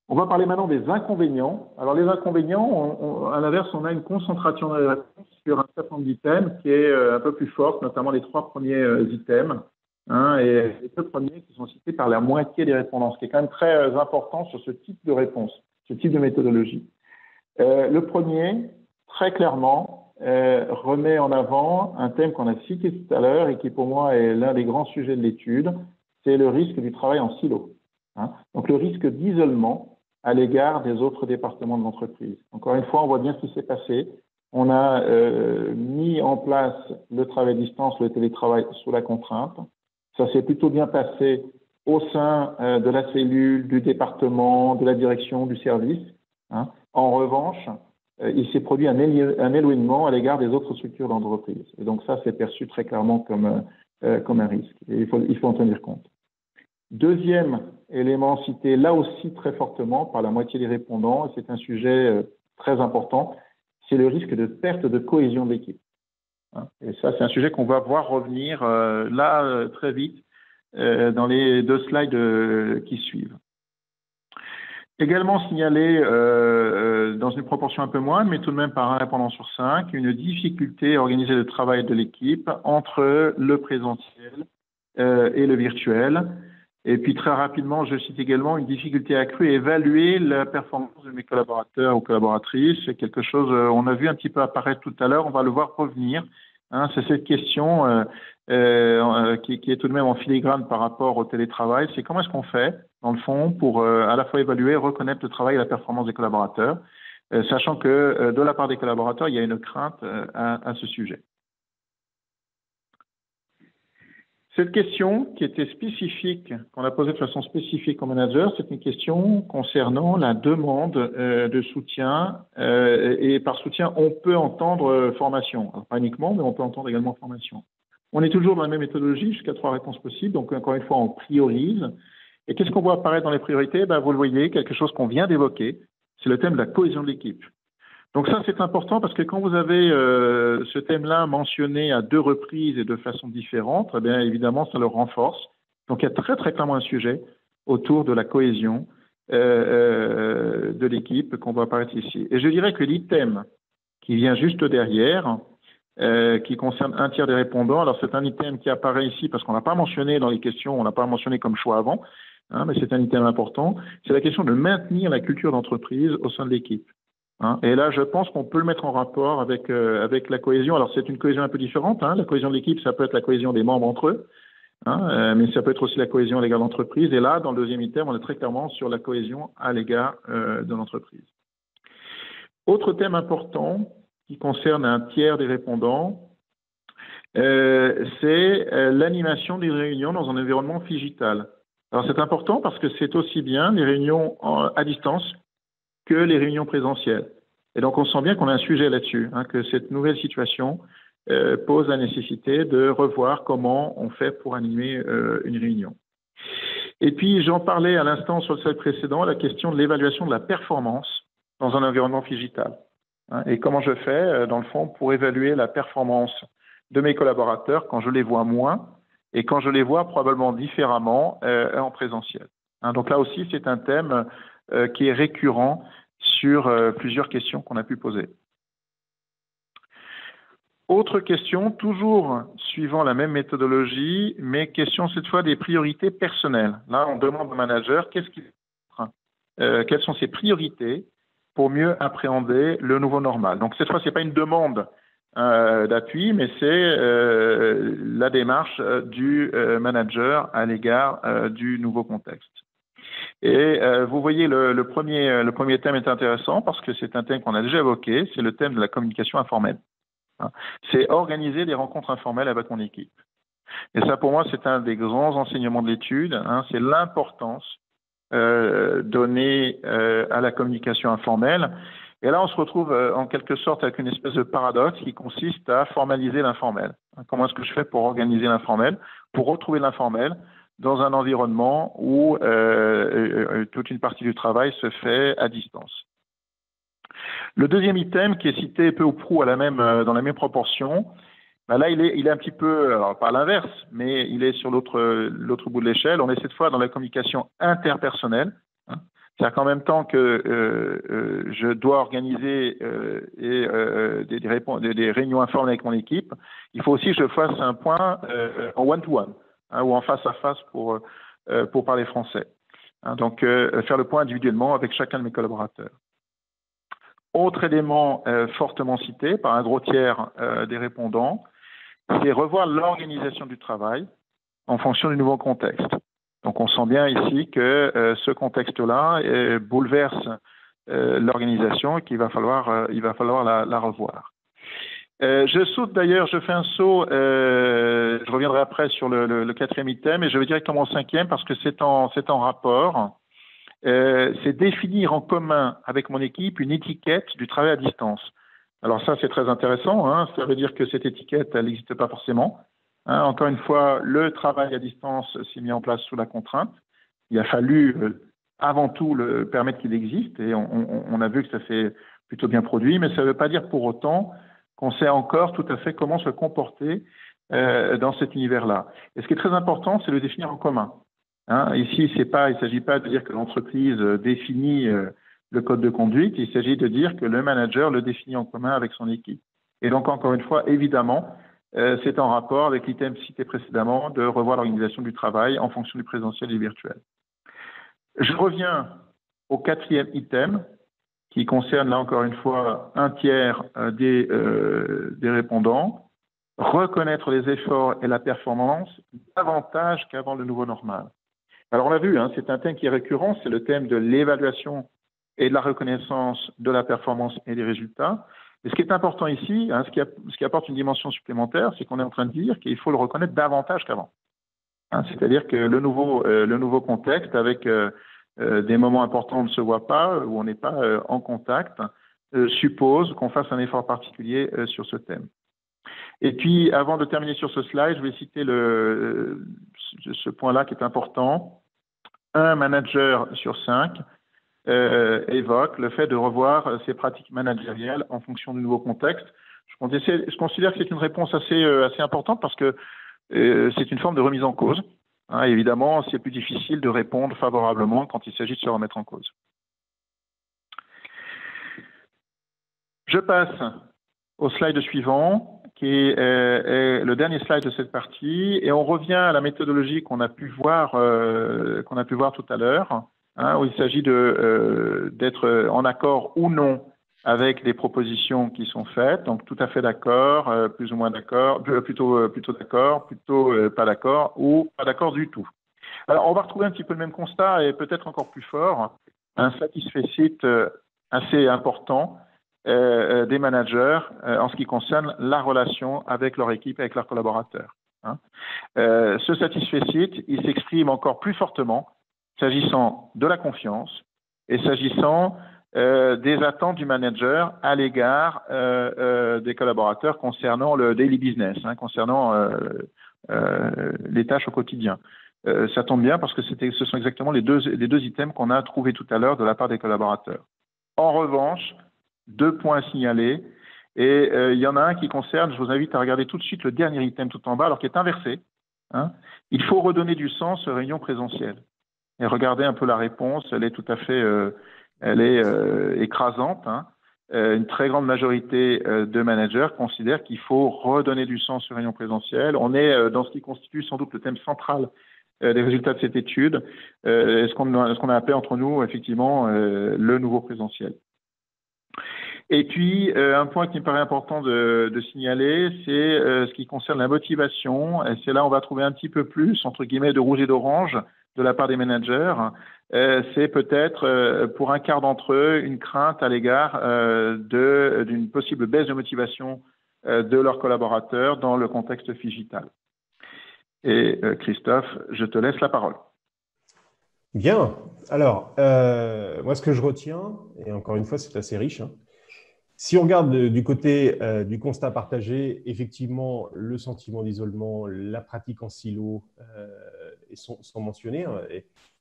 On va parler maintenant des inconvénients. Alors les inconvénients, à l'inverse, on a une concentration dans les réponses sur un certain nombre d'items qui est un peu plus forte, notamment les 3 premiers items, et les 2 premiers qui sont cités par la moitié des répondants, ce qui est quand même très important sur ce type de réponse, ce type de méthodologie. Le premier, très clairement, remet en avant un thème qu'on a cité tout à l'heure et qui pour moi est l'un des grands sujets de l'étude, c'est le risque du travail en silo. Donc le risque d'isolement à l'égard des autres départements de l'entreprise. Encore une fois, on voit bien ce qui s'est passé. On a mis en place le travail à distance, le télétravail sous la contrainte. Ça s'est plutôt bien passé au sein de la cellule, du département, de la direction, du service. En revanche, il s'est produit un éloignement à l'égard des autres structures d'entreprise. Et donc ça, c'est perçu très clairement comme un risque. Et il faut en tenir compte. Deuxième élément cité là aussi très fortement par la moitié des répondants, et c'est un sujet très important, c'est le risque de perte de cohésion de l'équipe. Et ça, c'est un sujet qu'on va voir revenir très vite dans les 2 slides qui suivent. Également signalé dans une proportion un peu moindre, mais tout de même par un répondant sur 5, une difficulté à organiser le travail de l'équipe entre le présentiel et le virtuel. Et puis très rapidement, je cite également une difficulté accrue à évaluer la performance de mes collaborateurs ou collaboratrices. C'est quelque chose, on a vu un petit peu apparaître tout à l'heure, on va le voir revenir. Hein, c'est cette question qui est tout de même en filigrane par rapport au télétravail. C'est comment est-ce qu'on fait, dans le fond, pour à la fois évaluer, reconnaître le travail et la performance des collaborateurs, sachant que de la part des collaborateurs, il y a une crainte à ce sujet. Cette question qui était spécifique, qu'on a posée de façon spécifique au manager, c'est une question concernant la demande de soutien. Et par soutien, on peut entendre formation. Alors, pas uniquement, mais on peut entendre également formation. On est toujours dans la même méthodologie, jusqu'à 3 réponses possibles. Donc, encore une fois, on priorise. Et qu'est-ce qu'on voit apparaître dans les priorités? Vous le voyez, quelque chose qu'on vient d'évoquer, c'est le thème de la cohésion de l'équipe. Donc ça, c'est important parce que quand vous avez ce thème-là mentionné à 2 reprises et de façon différente, eh bien évidemment, ça le renforce. Donc il y a très très clairement un sujet autour de la cohésion de l'équipe qu'on voit apparaître ici. Et je dirais que l'item qui vient juste derrière, qui concerne 1/3 des répondants, alors c'est un item qui apparaît ici parce qu'on n'a pas mentionné dans les questions, on n'a pas mentionné comme choix avant, hein, mais c'est un item important, c'est la question de maintenir la culture d'entreprise au sein de l'équipe. Hein, et là, je pense qu'on peut le mettre en rapport avec la cohésion. Alors, c'est une cohésion un peu différente. Hein. La cohésion de l'équipe, ça peut être la cohésion des membres entre eux, hein, mais ça peut être aussi la cohésion à l'égard de l'entreprise. Et là, dans le deuxième item, on est très clairement sur la cohésion à l'égard de l'entreprise. Autre thème important qui concerne 1/3 des répondants, c'est l'animation des réunions dans un environnement digital. Alors, c'est important parce que c'est aussi bien les réunions à distance que les réunions présentielles. Et donc, on sent bien qu'on a un sujet là-dessus, hein, que cette nouvelle situation pose la nécessité de revoir comment on fait pour animer une réunion. Et puis, j'en parlais à l'instant sur le slide précédent, la question de l'évaluation de la performance dans un environnement digital. Hein, et comment je fais, dans le fond, pour évaluer la performance de mes collaborateurs quand je les vois moins et quand je les vois probablement différemment en présentiel. Hein, donc là aussi, c'est un thème qui est récurrent sur plusieurs questions qu'on a pu poser. Autre question, toujours suivant la même méthodologie, mais question cette fois des priorités personnelles. Là, on demande au manager quelles sont ses priorités pour mieux appréhender le nouveau normal. Donc cette fois, c'est pas une demande d'appui, mais c'est la démarche du manager à l'égard du nouveau contexte. Et vous voyez, le premier thème est intéressant parce que c'est un thème qu'on a déjà évoqué, c'est le thème de la communication informelle. Hein. C'est organiser des rencontres informelles avec mon équipe. Et ça, pour moi, c'est un des grands enseignements de l'étude, hein, c'est l'importance donnée à la communication informelle. Et là, on se retrouve en quelque sorte avec une espèce de paradoxe qui consiste à formaliser l'informel. Hein, comment est-ce que je fais pour organiser l'informel, pour retrouver l'informel dans un environnement où toute une partie du travail se fait à distance. Le deuxième item qui est cité peu ou prou dans la même proportion, ben là il est un petit peu, alors pas à l'inverse, mais il est sur l'autre bout de l'échelle. On est cette fois dans la communication interpersonnelle. Hein. C'est-à-dire qu'en même temps que je dois organiser des réunions informelles avec mon équipe, il faut aussi que je fasse un point en one-to-one. Hein, ou en face à face pour parler français. Hein, donc, faire le point individuellement avec chacun de mes collaborateurs. Autre élément fortement cité par un gros tiers des répondants, c'est revoir l'organisation du travail en fonction du nouveau contexte. Donc, on sent bien ici que ce contexte-là bouleverse l'organisation et qu'il va falloir la revoir. Je saute d'ailleurs, je fais un saut, je reviendrai après sur le quatrième item et je vais directement au cinquième parce que c'est en rapport. C'est définir en commun avec mon équipe une étiquette du travail à distance. Alors ça, c'est très intéressant, hein, ça veut dire que cette étiquette, elle n'existe pas forcément. Hein, encore une fois, le travail à distance s'est mis en place sous la contrainte. Il a fallu avant tout le permettre qu'il existe et on a vu que ça s'est plutôt bien produit, mais ça ne veut pas dire pour autant qu'on sait encore tout à fait comment se comporter dans cet univers-là. Et ce qui est très important, c'est de le définir en commun. Hein. Ici, il ne s'agit pas de dire que l'entreprise définit le code de conduite, il s'agit de dire que le manager le définit en commun avec son équipe. Et donc, encore une fois, évidemment, c'est en rapport avec l'item cité précédemment de revoir l'organisation du travail en fonction du présentiel et du virtuel. Je reviens au 4e item qui concerne, là encore une fois, un tiers des répondants. Reconnaître les efforts et la performance davantage qu'avant le nouveau normal. Alors, on l'a vu, hein, c'est un thème qui est récurrent, c'est le thème de l'évaluation et de la reconnaissance de la performance et des résultats. Et ce qui est important ici, hein, ce qui apporte une dimension supplémentaire, c'est qu'on est en train de dire qu'il faut le reconnaître davantage qu'avant. Hein, c'est-à-dire que le nouveau contexte, avec des moments importants où on ne se voit pas, où on n'est pas en contact, suppose qu'on fasse un effort particulier sur ce thème. Et puis, avant de terminer sur ce slide, je vais citer ce point-là qui est important. Un manager sur 5 évoque le fait de revoir ses pratiques managériales en fonction du nouveau contexte. Je considère que c'est une réponse assez importante parce que c'est une forme de remise en cause. Hein, évidemment, c'est plus difficile de répondre favorablement quand il s'agit de se remettre en cause. Je passe au slide suivant, qui est le dernier slide de cette partie, et on revient à la méthodologie qu'on a pu voir tout à l'heure, hein, où il s'agit d'être en accord ou non avec les propositions qui sont faites, donc tout à fait d'accord, plus ou moins d'accord, plutôt d'accord, plutôt pas d'accord, ou pas d'accord du tout. Alors, on va retrouver un petit peu le même constat, et peut-être encore plus fort, un satisfecit assez important des managers en ce qui concerne la relation avec leur équipe, avec leurs collaborateurs. Hein. Ce satisfecit, il s'exprime encore plus fortement s'agissant de la confiance et s'agissant des attentes du manager à l'égard des collaborateurs concernant le daily business, hein, concernant les tâches au quotidien. Ça tombe bien parce que ce sont exactement les deux items qu'on a trouvés tout à l'heure de la part des collaborateurs. En revanche, 2 points à signaler, et il y en a un qui concerne, je vous invite à regarder tout de suite le dernier item tout en bas, alors qui est inversé. Hein. Il faut redonner du sens aux réunions présentielles. Et regardez un peu la réponse, elle est tout à fait écrasante. Hein. Une très grande majorité de managers considèrent qu'il faut redonner du sens aux réunions présentielles. On est dans ce qui constitue sans doute le thème central des résultats de cette étude, ce qu'on a appelé entre nous, effectivement, le nouveau présentiel. Et puis, un point qui me paraît important de signaler, c'est ce qui concerne la motivation. Et c'est là où on va trouver un petit peu plus, entre guillemets, de rouge et d'orange de la part des managers. C'est peut-être, pour un quart d'entre eux, une crainte à l'égard d'une possible baisse de motivation de leurs collaborateurs dans le contexte digital. Et Christophe, je te laisse la parole. Bien. Alors, moi, ce que je retiens, et encore une fois, c'est assez riche, hein. Si on regarde du côté du constat partagé, effectivement, le sentiment d'isolement, la pratique en silo sont mentionnés, hein,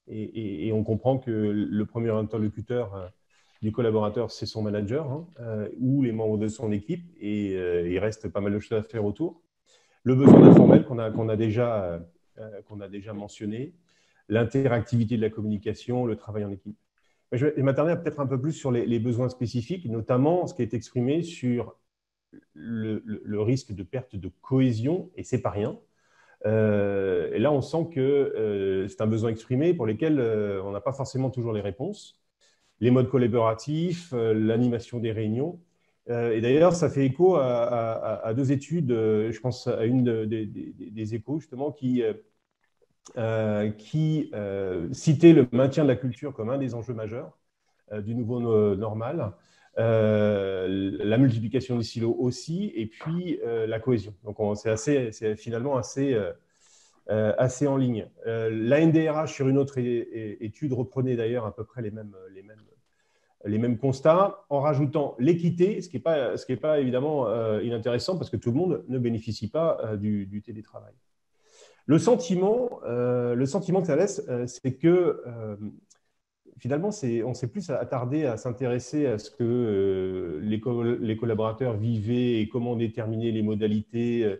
et on comprend que le premier interlocuteur du collaborateur, c'est son manager, hein, ou les membres de son équipe, et il reste pas mal de choses à faire autour. Le besoin informel qu'on a déjà mentionné, l'interactivité de la communication, le travail en équipe. Je vais m'attarder peut-être un peu plus sur les besoins spécifiques, notamment ce qui est exprimé sur le risque de perte de cohésion, et c'est pas rien. Et là, on sent que c'est un besoin exprimé pour lesquels on n'a pas forcément toujours les réponses. Les modes collaboratifs, l'animation des réunions. Et d'ailleurs, ça fait écho à 2 études, je pense à une des échos, justement, qui citait le maintien de la culture comme un des enjeux majeurs du nouveau normal, la multiplication des silos aussi, et puis la cohésion. Donc, c'est finalement assez en ligne. La NDRH, sur une autre étude, reprenait d'ailleurs à peu près les mêmes constats, en rajoutant l'équité, ce qui est pas évidemment inintéressant, parce que tout le monde ne bénéficie pas du télétravail. Le sentiment que ça laisse, c'est que finalement, on s'est plus attardé à s'intéresser à ce que les collaborateurs vivaient et comment déterminer les modalités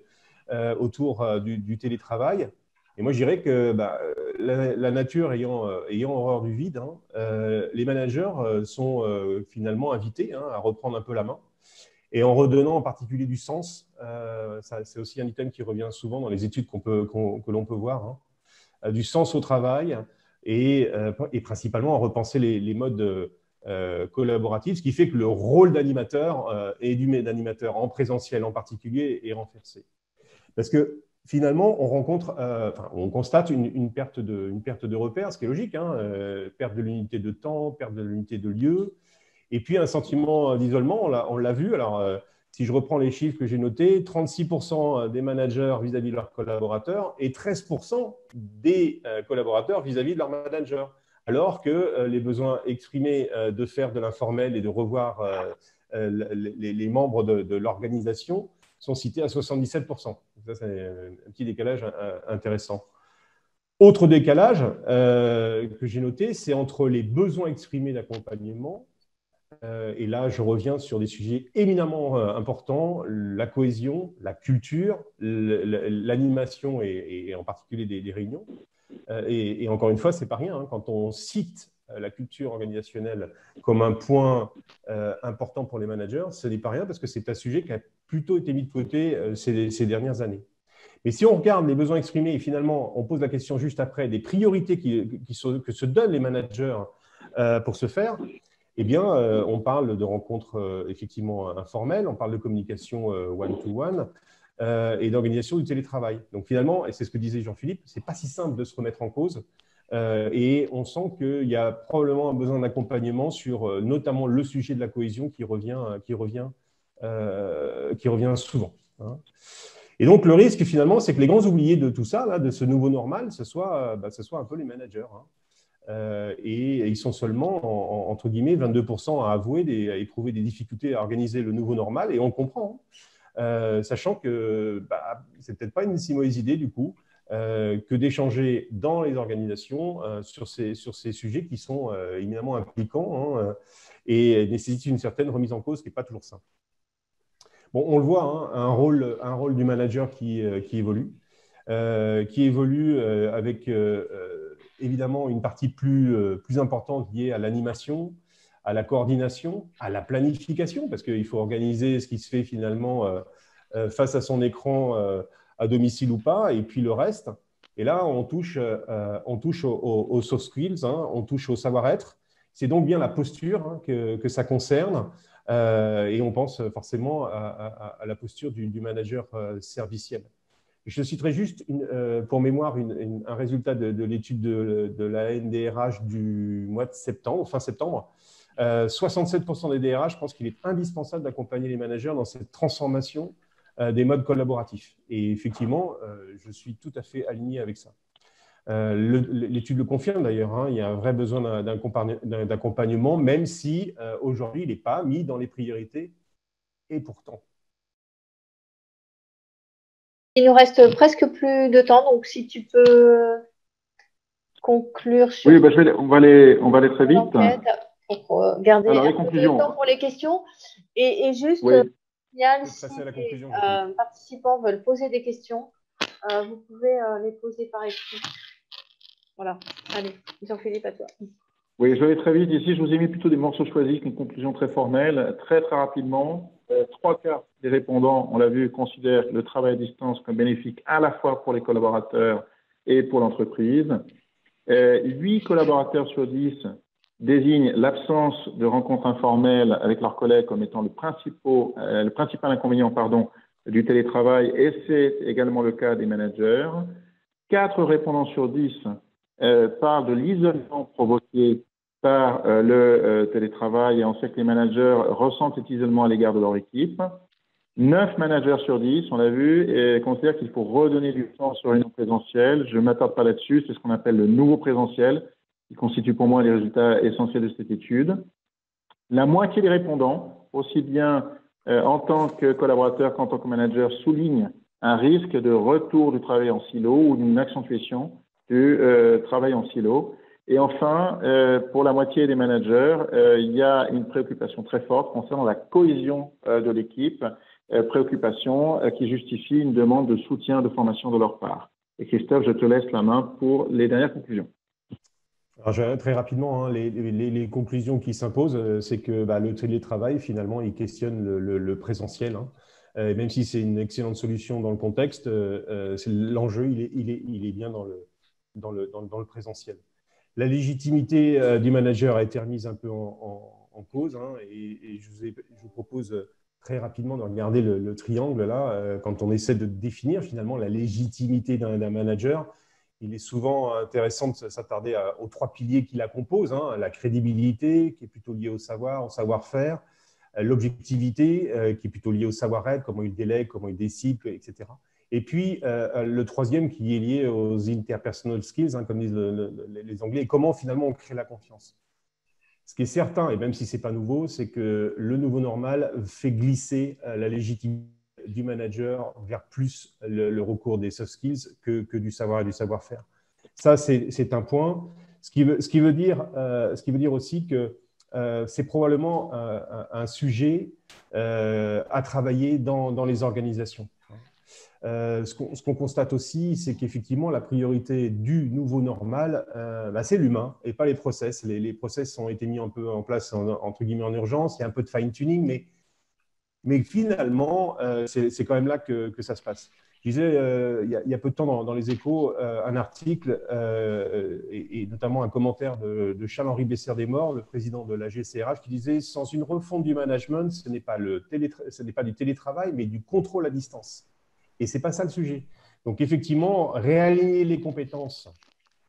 autour du télétravail. Et moi, je dirais que la nature ayant horreur du vide, les managers sont finalement invités à reprendre un peu la main. Et en redonnant en particulier du sens, c'est aussi un item qui revient souvent dans les études que l'on peut voir, du sens au travail et principalement en repenser les modes collaboratifs, ce qui fait que le rôle d'animateur et d'animateur en présentiel en particulier est renforcé. Parce que finalement, on constate une perte de repères, ce qui est logique, perte de l'unité de temps, perte de l'unité de lieu, et puis un sentiment d'isolement, on l'a vu. Alors, si je reprends les chiffres que j'ai notés, 36% des managers vis-à-vis de leurs collaborateurs et 13% des collaborateurs vis-à-vis de leurs managers. Alors que les besoins exprimés de faire de l'informel et de revoir les membres de l'organisation sont cités à 77%. Ça, c'est un petit décalage intéressant. Autre décalage que j'ai noté, c'est entre les besoins exprimés d'accompagnement. Et là, je reviens sur des sujets éminemment importants, la cohésion, la culture, l'animation et en particulier des réunions. Et encore une fois, ce n'est pas rien. Quand on cite la culture organisationnelle comme un point important pour les managers, ce n'est pas rien parce que c'est un sujet qui a plutôt été mis de côté ces dernières années. Mais si on regarde les besoins exprimés et finalement, on pose la question juste après des priorités que se donnent les managers pour ce faire, eh bien, on parle de rencontres effectivement informelles, on parle de communication one-to-one et d'organisation du télétravail. Donc finalement, et c'est ce que disait Jean-Philippe, ce n'est pas si simple de se remettre en cause et on sent qu'il y a probablement un besoin d'accompagnement sur notamment le sujet de la cohésion qui revient souvent. Et donc le risque finalement, c'est que les grands oubliés de tout ça, là, de ce nouveau normal, ce soit un peu les managers. Et ils sont seulement, entre guillemets, 22% à avouer, à éprouver des difficultés à organiser le nouveau normal, et on comprend, sachant que c'est peut-être pas une si mauvaise idée du coup que d'échanger dans les organisations sur ces sujets qui sont éminemment impliquants et nécessitent une certaine remise en cause qui n'est pas toujours simple. Bon, on le voit, un rôle du manager qui évolue avec évidemment une partie plus importante liée à l'animation, à la coordination, à la planification, parce qu'il faut organiser ce qui se fait finalement face à son écran à domicile ou pas, et puis le reste. Et là, on touche aux soft skills, on touche au savoir-être. C'est donc bien la posture que ça concerne. Et on pense forcément à la posture du manager serviciel. Je citerai juste, pour mémoire, un résultat de l'étude de la NDRH du mois de septembre, fin septembre. 67% des DRH pensent qu'il est indispensable d'accompagner les managers dans cette transformation des modes collaboratifs. Et effectivement, je suis tout à fait aligné avec ça. L'étude le confirme d'ailleurs, il y a un vrai besoin d'accompagnement, même si aujourd'hui, il n'est pas mis dans les priorités, et pourtant. Il nous reste presque plus de temps, donc si tu peux conclure sur… Oui, on va aller très vite. Pour garder alors, un peu de temps pour les questions. Et juste, signal, si les participants veulent poser des questions, vous pouvez les poser par écrit. Voilà. Allez, Jean-Philippe, à toi. Oui, je vais aller très vite. Ici, je vous ai mis plutôt des morceaux choisis, une conclusion très formelle, très rapidement. 3/4 des répondants, on l'a vu, considèrent le travail à distance comme bénéfique à la fois pour les collaborateurs et pour l'entreprise. 8 collaborateurs sur 10 désignent l'absence de rencontres informelles avec leurs collègues comme étant le principal inconvénient du télétravail, et c'est également le cas des managers. 4 répondants sur 10 parlent de l'isolement provoqué par le télétravail, et on sait que les managers ressentent cet isolement à l'égard de leur équipe. 9 managers sur 10, on l'a vu, considèrent qu'il faut redonner du sens aux réunions présentielles. Je ne m'attarde pas là-dessus, c'est ce qu'on appelle le nouveau présentiel, qui constitue pour moi les résultats essentiels de cette étude. La moitié des répondants, aussi bien en tant que collaborateur qu'en tant que manager, soulignent un risque de retour du travail en silo ou d'une accentuation du travail en silo. Et enfin, pour la moitié des managers, il y a une préoccupation très forte concernant la cohésion de l'équipe, préoccupation qui justifie une demande de soutien, de formation de leur part. Et Christophe, je te laisse la main pour les dernières conclusions. Alors, très rapidement, hein, les conclusions qui s'imposent, c'est que le télétravail, finalement, il questionne le présentiel. Hein. Même si c'est une excellente solution dans le contexte, l'enjeu, il est bien dans le présentiel. La légitimité du manager a été remise un peu en cause, hein, et je vous propose très rapidement de regarder le triangle là, quand on essaie de définir finalement la légitimité d'un manager. Il est souvent intéressant de s'attarder aux trois piliers qui la composent, hein, la crédibilité, qui est plutôt liée au savoir, au savoir-faire, l'objectivité, qui est plutôt liée au savoir-être, comment il délègue, comment il décide, etc. Et puis, le troisième qui est lié aux interpersonal skills, hein, comme disent les Anglais, et comment finalement on crée la confiance. Ce qui est certain, et même si ce n'est pas nouveau, c'est que le nouveau normal fait glisser la légitimité du manager vers plus le recours des soft skills que du savoir et du savoir-faire. Ça, c'est un point. Ce qui veut dire aussi que c'est probablement un sujet à travailler dans les organisations. Ce qu'on constate aussi, c'est qu'effectivement, la priorité du nouveau normal, c'est l'humain et pas les process. Les process ont été mis un peu en place, entre guillemets, en urgence. Il y a un peu de fine-tuning, mais finalement, c'est quand même là que ça se passe. Je disais, il y a peu de temps dans les Échos, un article et notamment un commentaire de Charles-Henri Besser-Desmorts, le président de la GCRH, qui disait « Sans une refonte du management, ce n'est pas du télétravail, mais du contrôle à distance ». Et ce n'est pas ça le sujet. Donc, effectivement, réaligner les compétences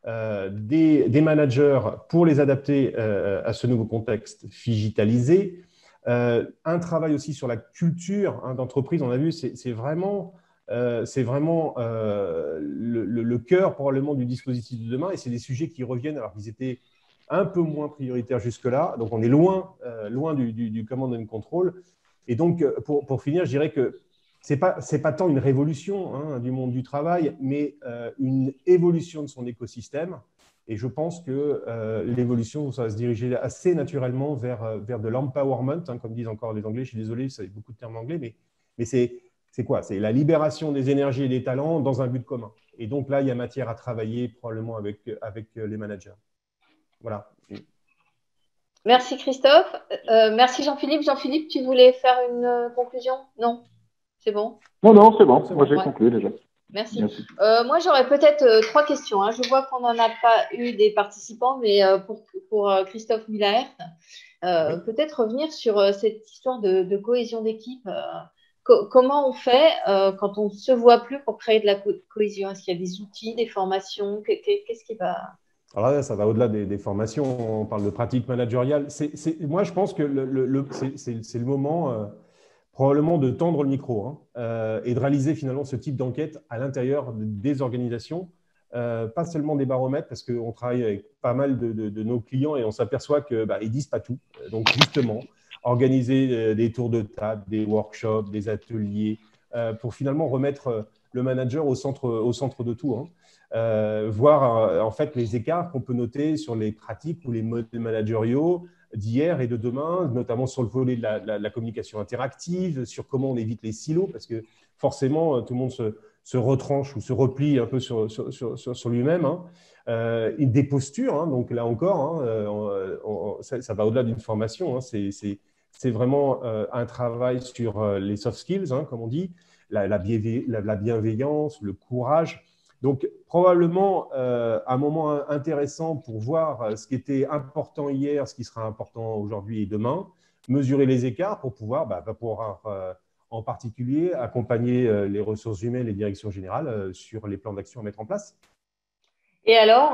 des managers pour les adapter à ce nouveau contexte digitalisé. Un travail aussi sur la culture d'entreprise. On a vu, c'est vraiment le cœur probablement du dispositif de demain. Et c'est des sujets qui reviennent alors qu'ils étaient un peu moins prioritaires jusque-là. Donc, on est loin du command and control. Et donc, pour finir, je dirais que ce n'est pas tant une révolution du monde du travail, mais une évolution de son écosystème. Et je pense que l'évolution, ça va se diriger assez naturellement vers de l'empowerment, comme disent encore les Anglais. Je suis désolé, c'est beaucoup de termes anglais, mais c'est quoi? C'est la libération des énergies et des talents dans un but commun. Et donc là, il y a matière à travailler probablement avec les managers. Voilà. Merci Christophe. Merci Jean-Philippe. Jean-Philippe, tu voulais faire une conclusion? Non? C'est bon? Non, c'est bon. Moi, j'ai conclu déjà. Merci. Moi, j'aurais peut-être trois questions. Hein. Je vois qu'on n'en a pas eu des participants, mais pour Christophe Müller, peut-être revenir sur cette histoire de cohésion d'équipe. Comment on fait quand on ne se voit plus pour créer de la cohésion? Est-ce qu'il y a des outils, des formations? Qu'est-ce qui va… Alors là, ça va au-delà des formations. On parle de pratiques managériales. Moi, je pense que c'est le moment… probablement de tendre le micro et de réaliser finalement ce type d'enquête à l'intérieur des organisations, pas seulement des baromètres, parce qu'on travaille avec pas mal de nos clients et on s'aperçoit qu'ils ne disent pas tout. Donc justement, organiser des tours de table, des workshops, des ateliers, pour finalement remettre le manager au centre de tout. Voir en fait les écarts qu'on peut noter sur les pratiques ou les modèles managériaux d'hier et de demain, notamment sur le volet de la communication interactive, sur comment on évite les silos, parce que forcément, tout le monde se retranche ou se replie un peu sur lui-même. Des postures, donc là encore, ça va au-delà d'une formation. C'est vraiment un travail sur les soft skills, comme on dit, la bienveillance, le courage. Donc, probablement un moment intéressant pour voir ce qui était important hier, ce qui sera important aujourd'hui et demain, mesurer les écarts pour pouvoir en particulier accompagner les ressources humaines, les directions générales sur les plans d'action à mettre en place. Et alors,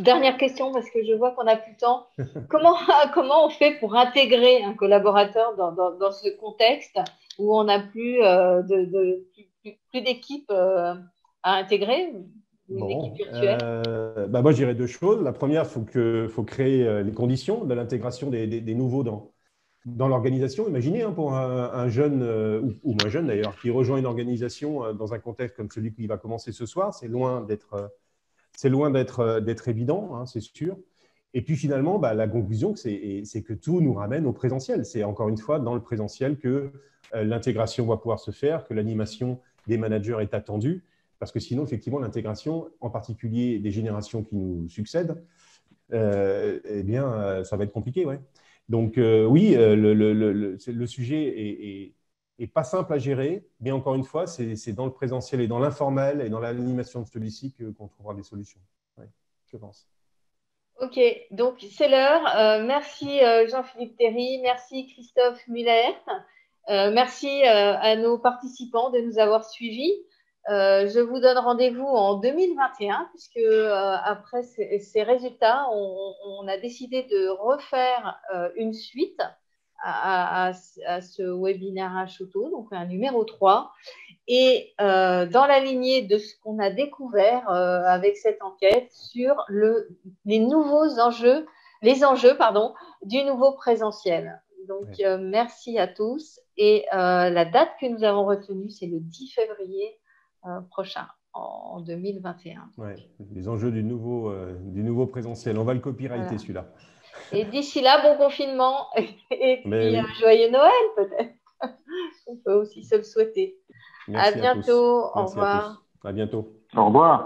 dernière question, parce que je vois qu'on n'a plus le temps. Comment on fait pour intégrer un collaborateur dans ce contexte où on n'a plus d'équipe à intégrer, une équipe virtuelle? Moi, je dirais deux choses. La première, il faut créer les conditions de l'intégration des nouveaux dans l'organisation. Imaginez pour un jeune, ou moins jeune d'ailleurs, qui rejoint une organisation dans un contexte comme celui qui va commencer ce soir. C'est loin d'être évident, c'est sûr. Et puis finalement, la conclusion, c'est que tout nous ramène au présentiel. C'est encore une fois dans le présentiel que l'intégration va pouvoir se faire, que l'animation des managers est attendue. parce que sinon, effectivement, l'intégration, en particulier des générations qui nous succèdent, eh bien, ça va être compliqué, ouais. Donc, oui, le sujet est pas simple à gérer, mais encore une fois, c'est dans le présentiel et dans l'informel et dans l'animation de celui-ci qu'on trouvera des solutions. Ouais, je pense. Ok, donc c'est l'heure. Merci Jean-Philippe Théry, merci Christophe Muller, merci à nos participants de nous avoir suivis. Je vous donne rendez-vous en 2021 puisque après ces résultats, on a décidé de refaire une suite à ce webinaire H-Auto, donc un numéro 3. Et dans la lignée de ce qu'on a découvert avec cette enquête sur les enjeux du nouveau présentiel. Donc, merci à tous. Et la date que nous avons retenue, c'est le 10 février prochain, en 2021. Ouais, les enjeux du nouveau présentiel. On va le copyrighter, celui-là. Et d'ici là, bon confinement et puis joyeux Noël peut-être. On peut aussi se le souhaiter. Merci à bientôt. Au revoir. À bientôt. Au revoir.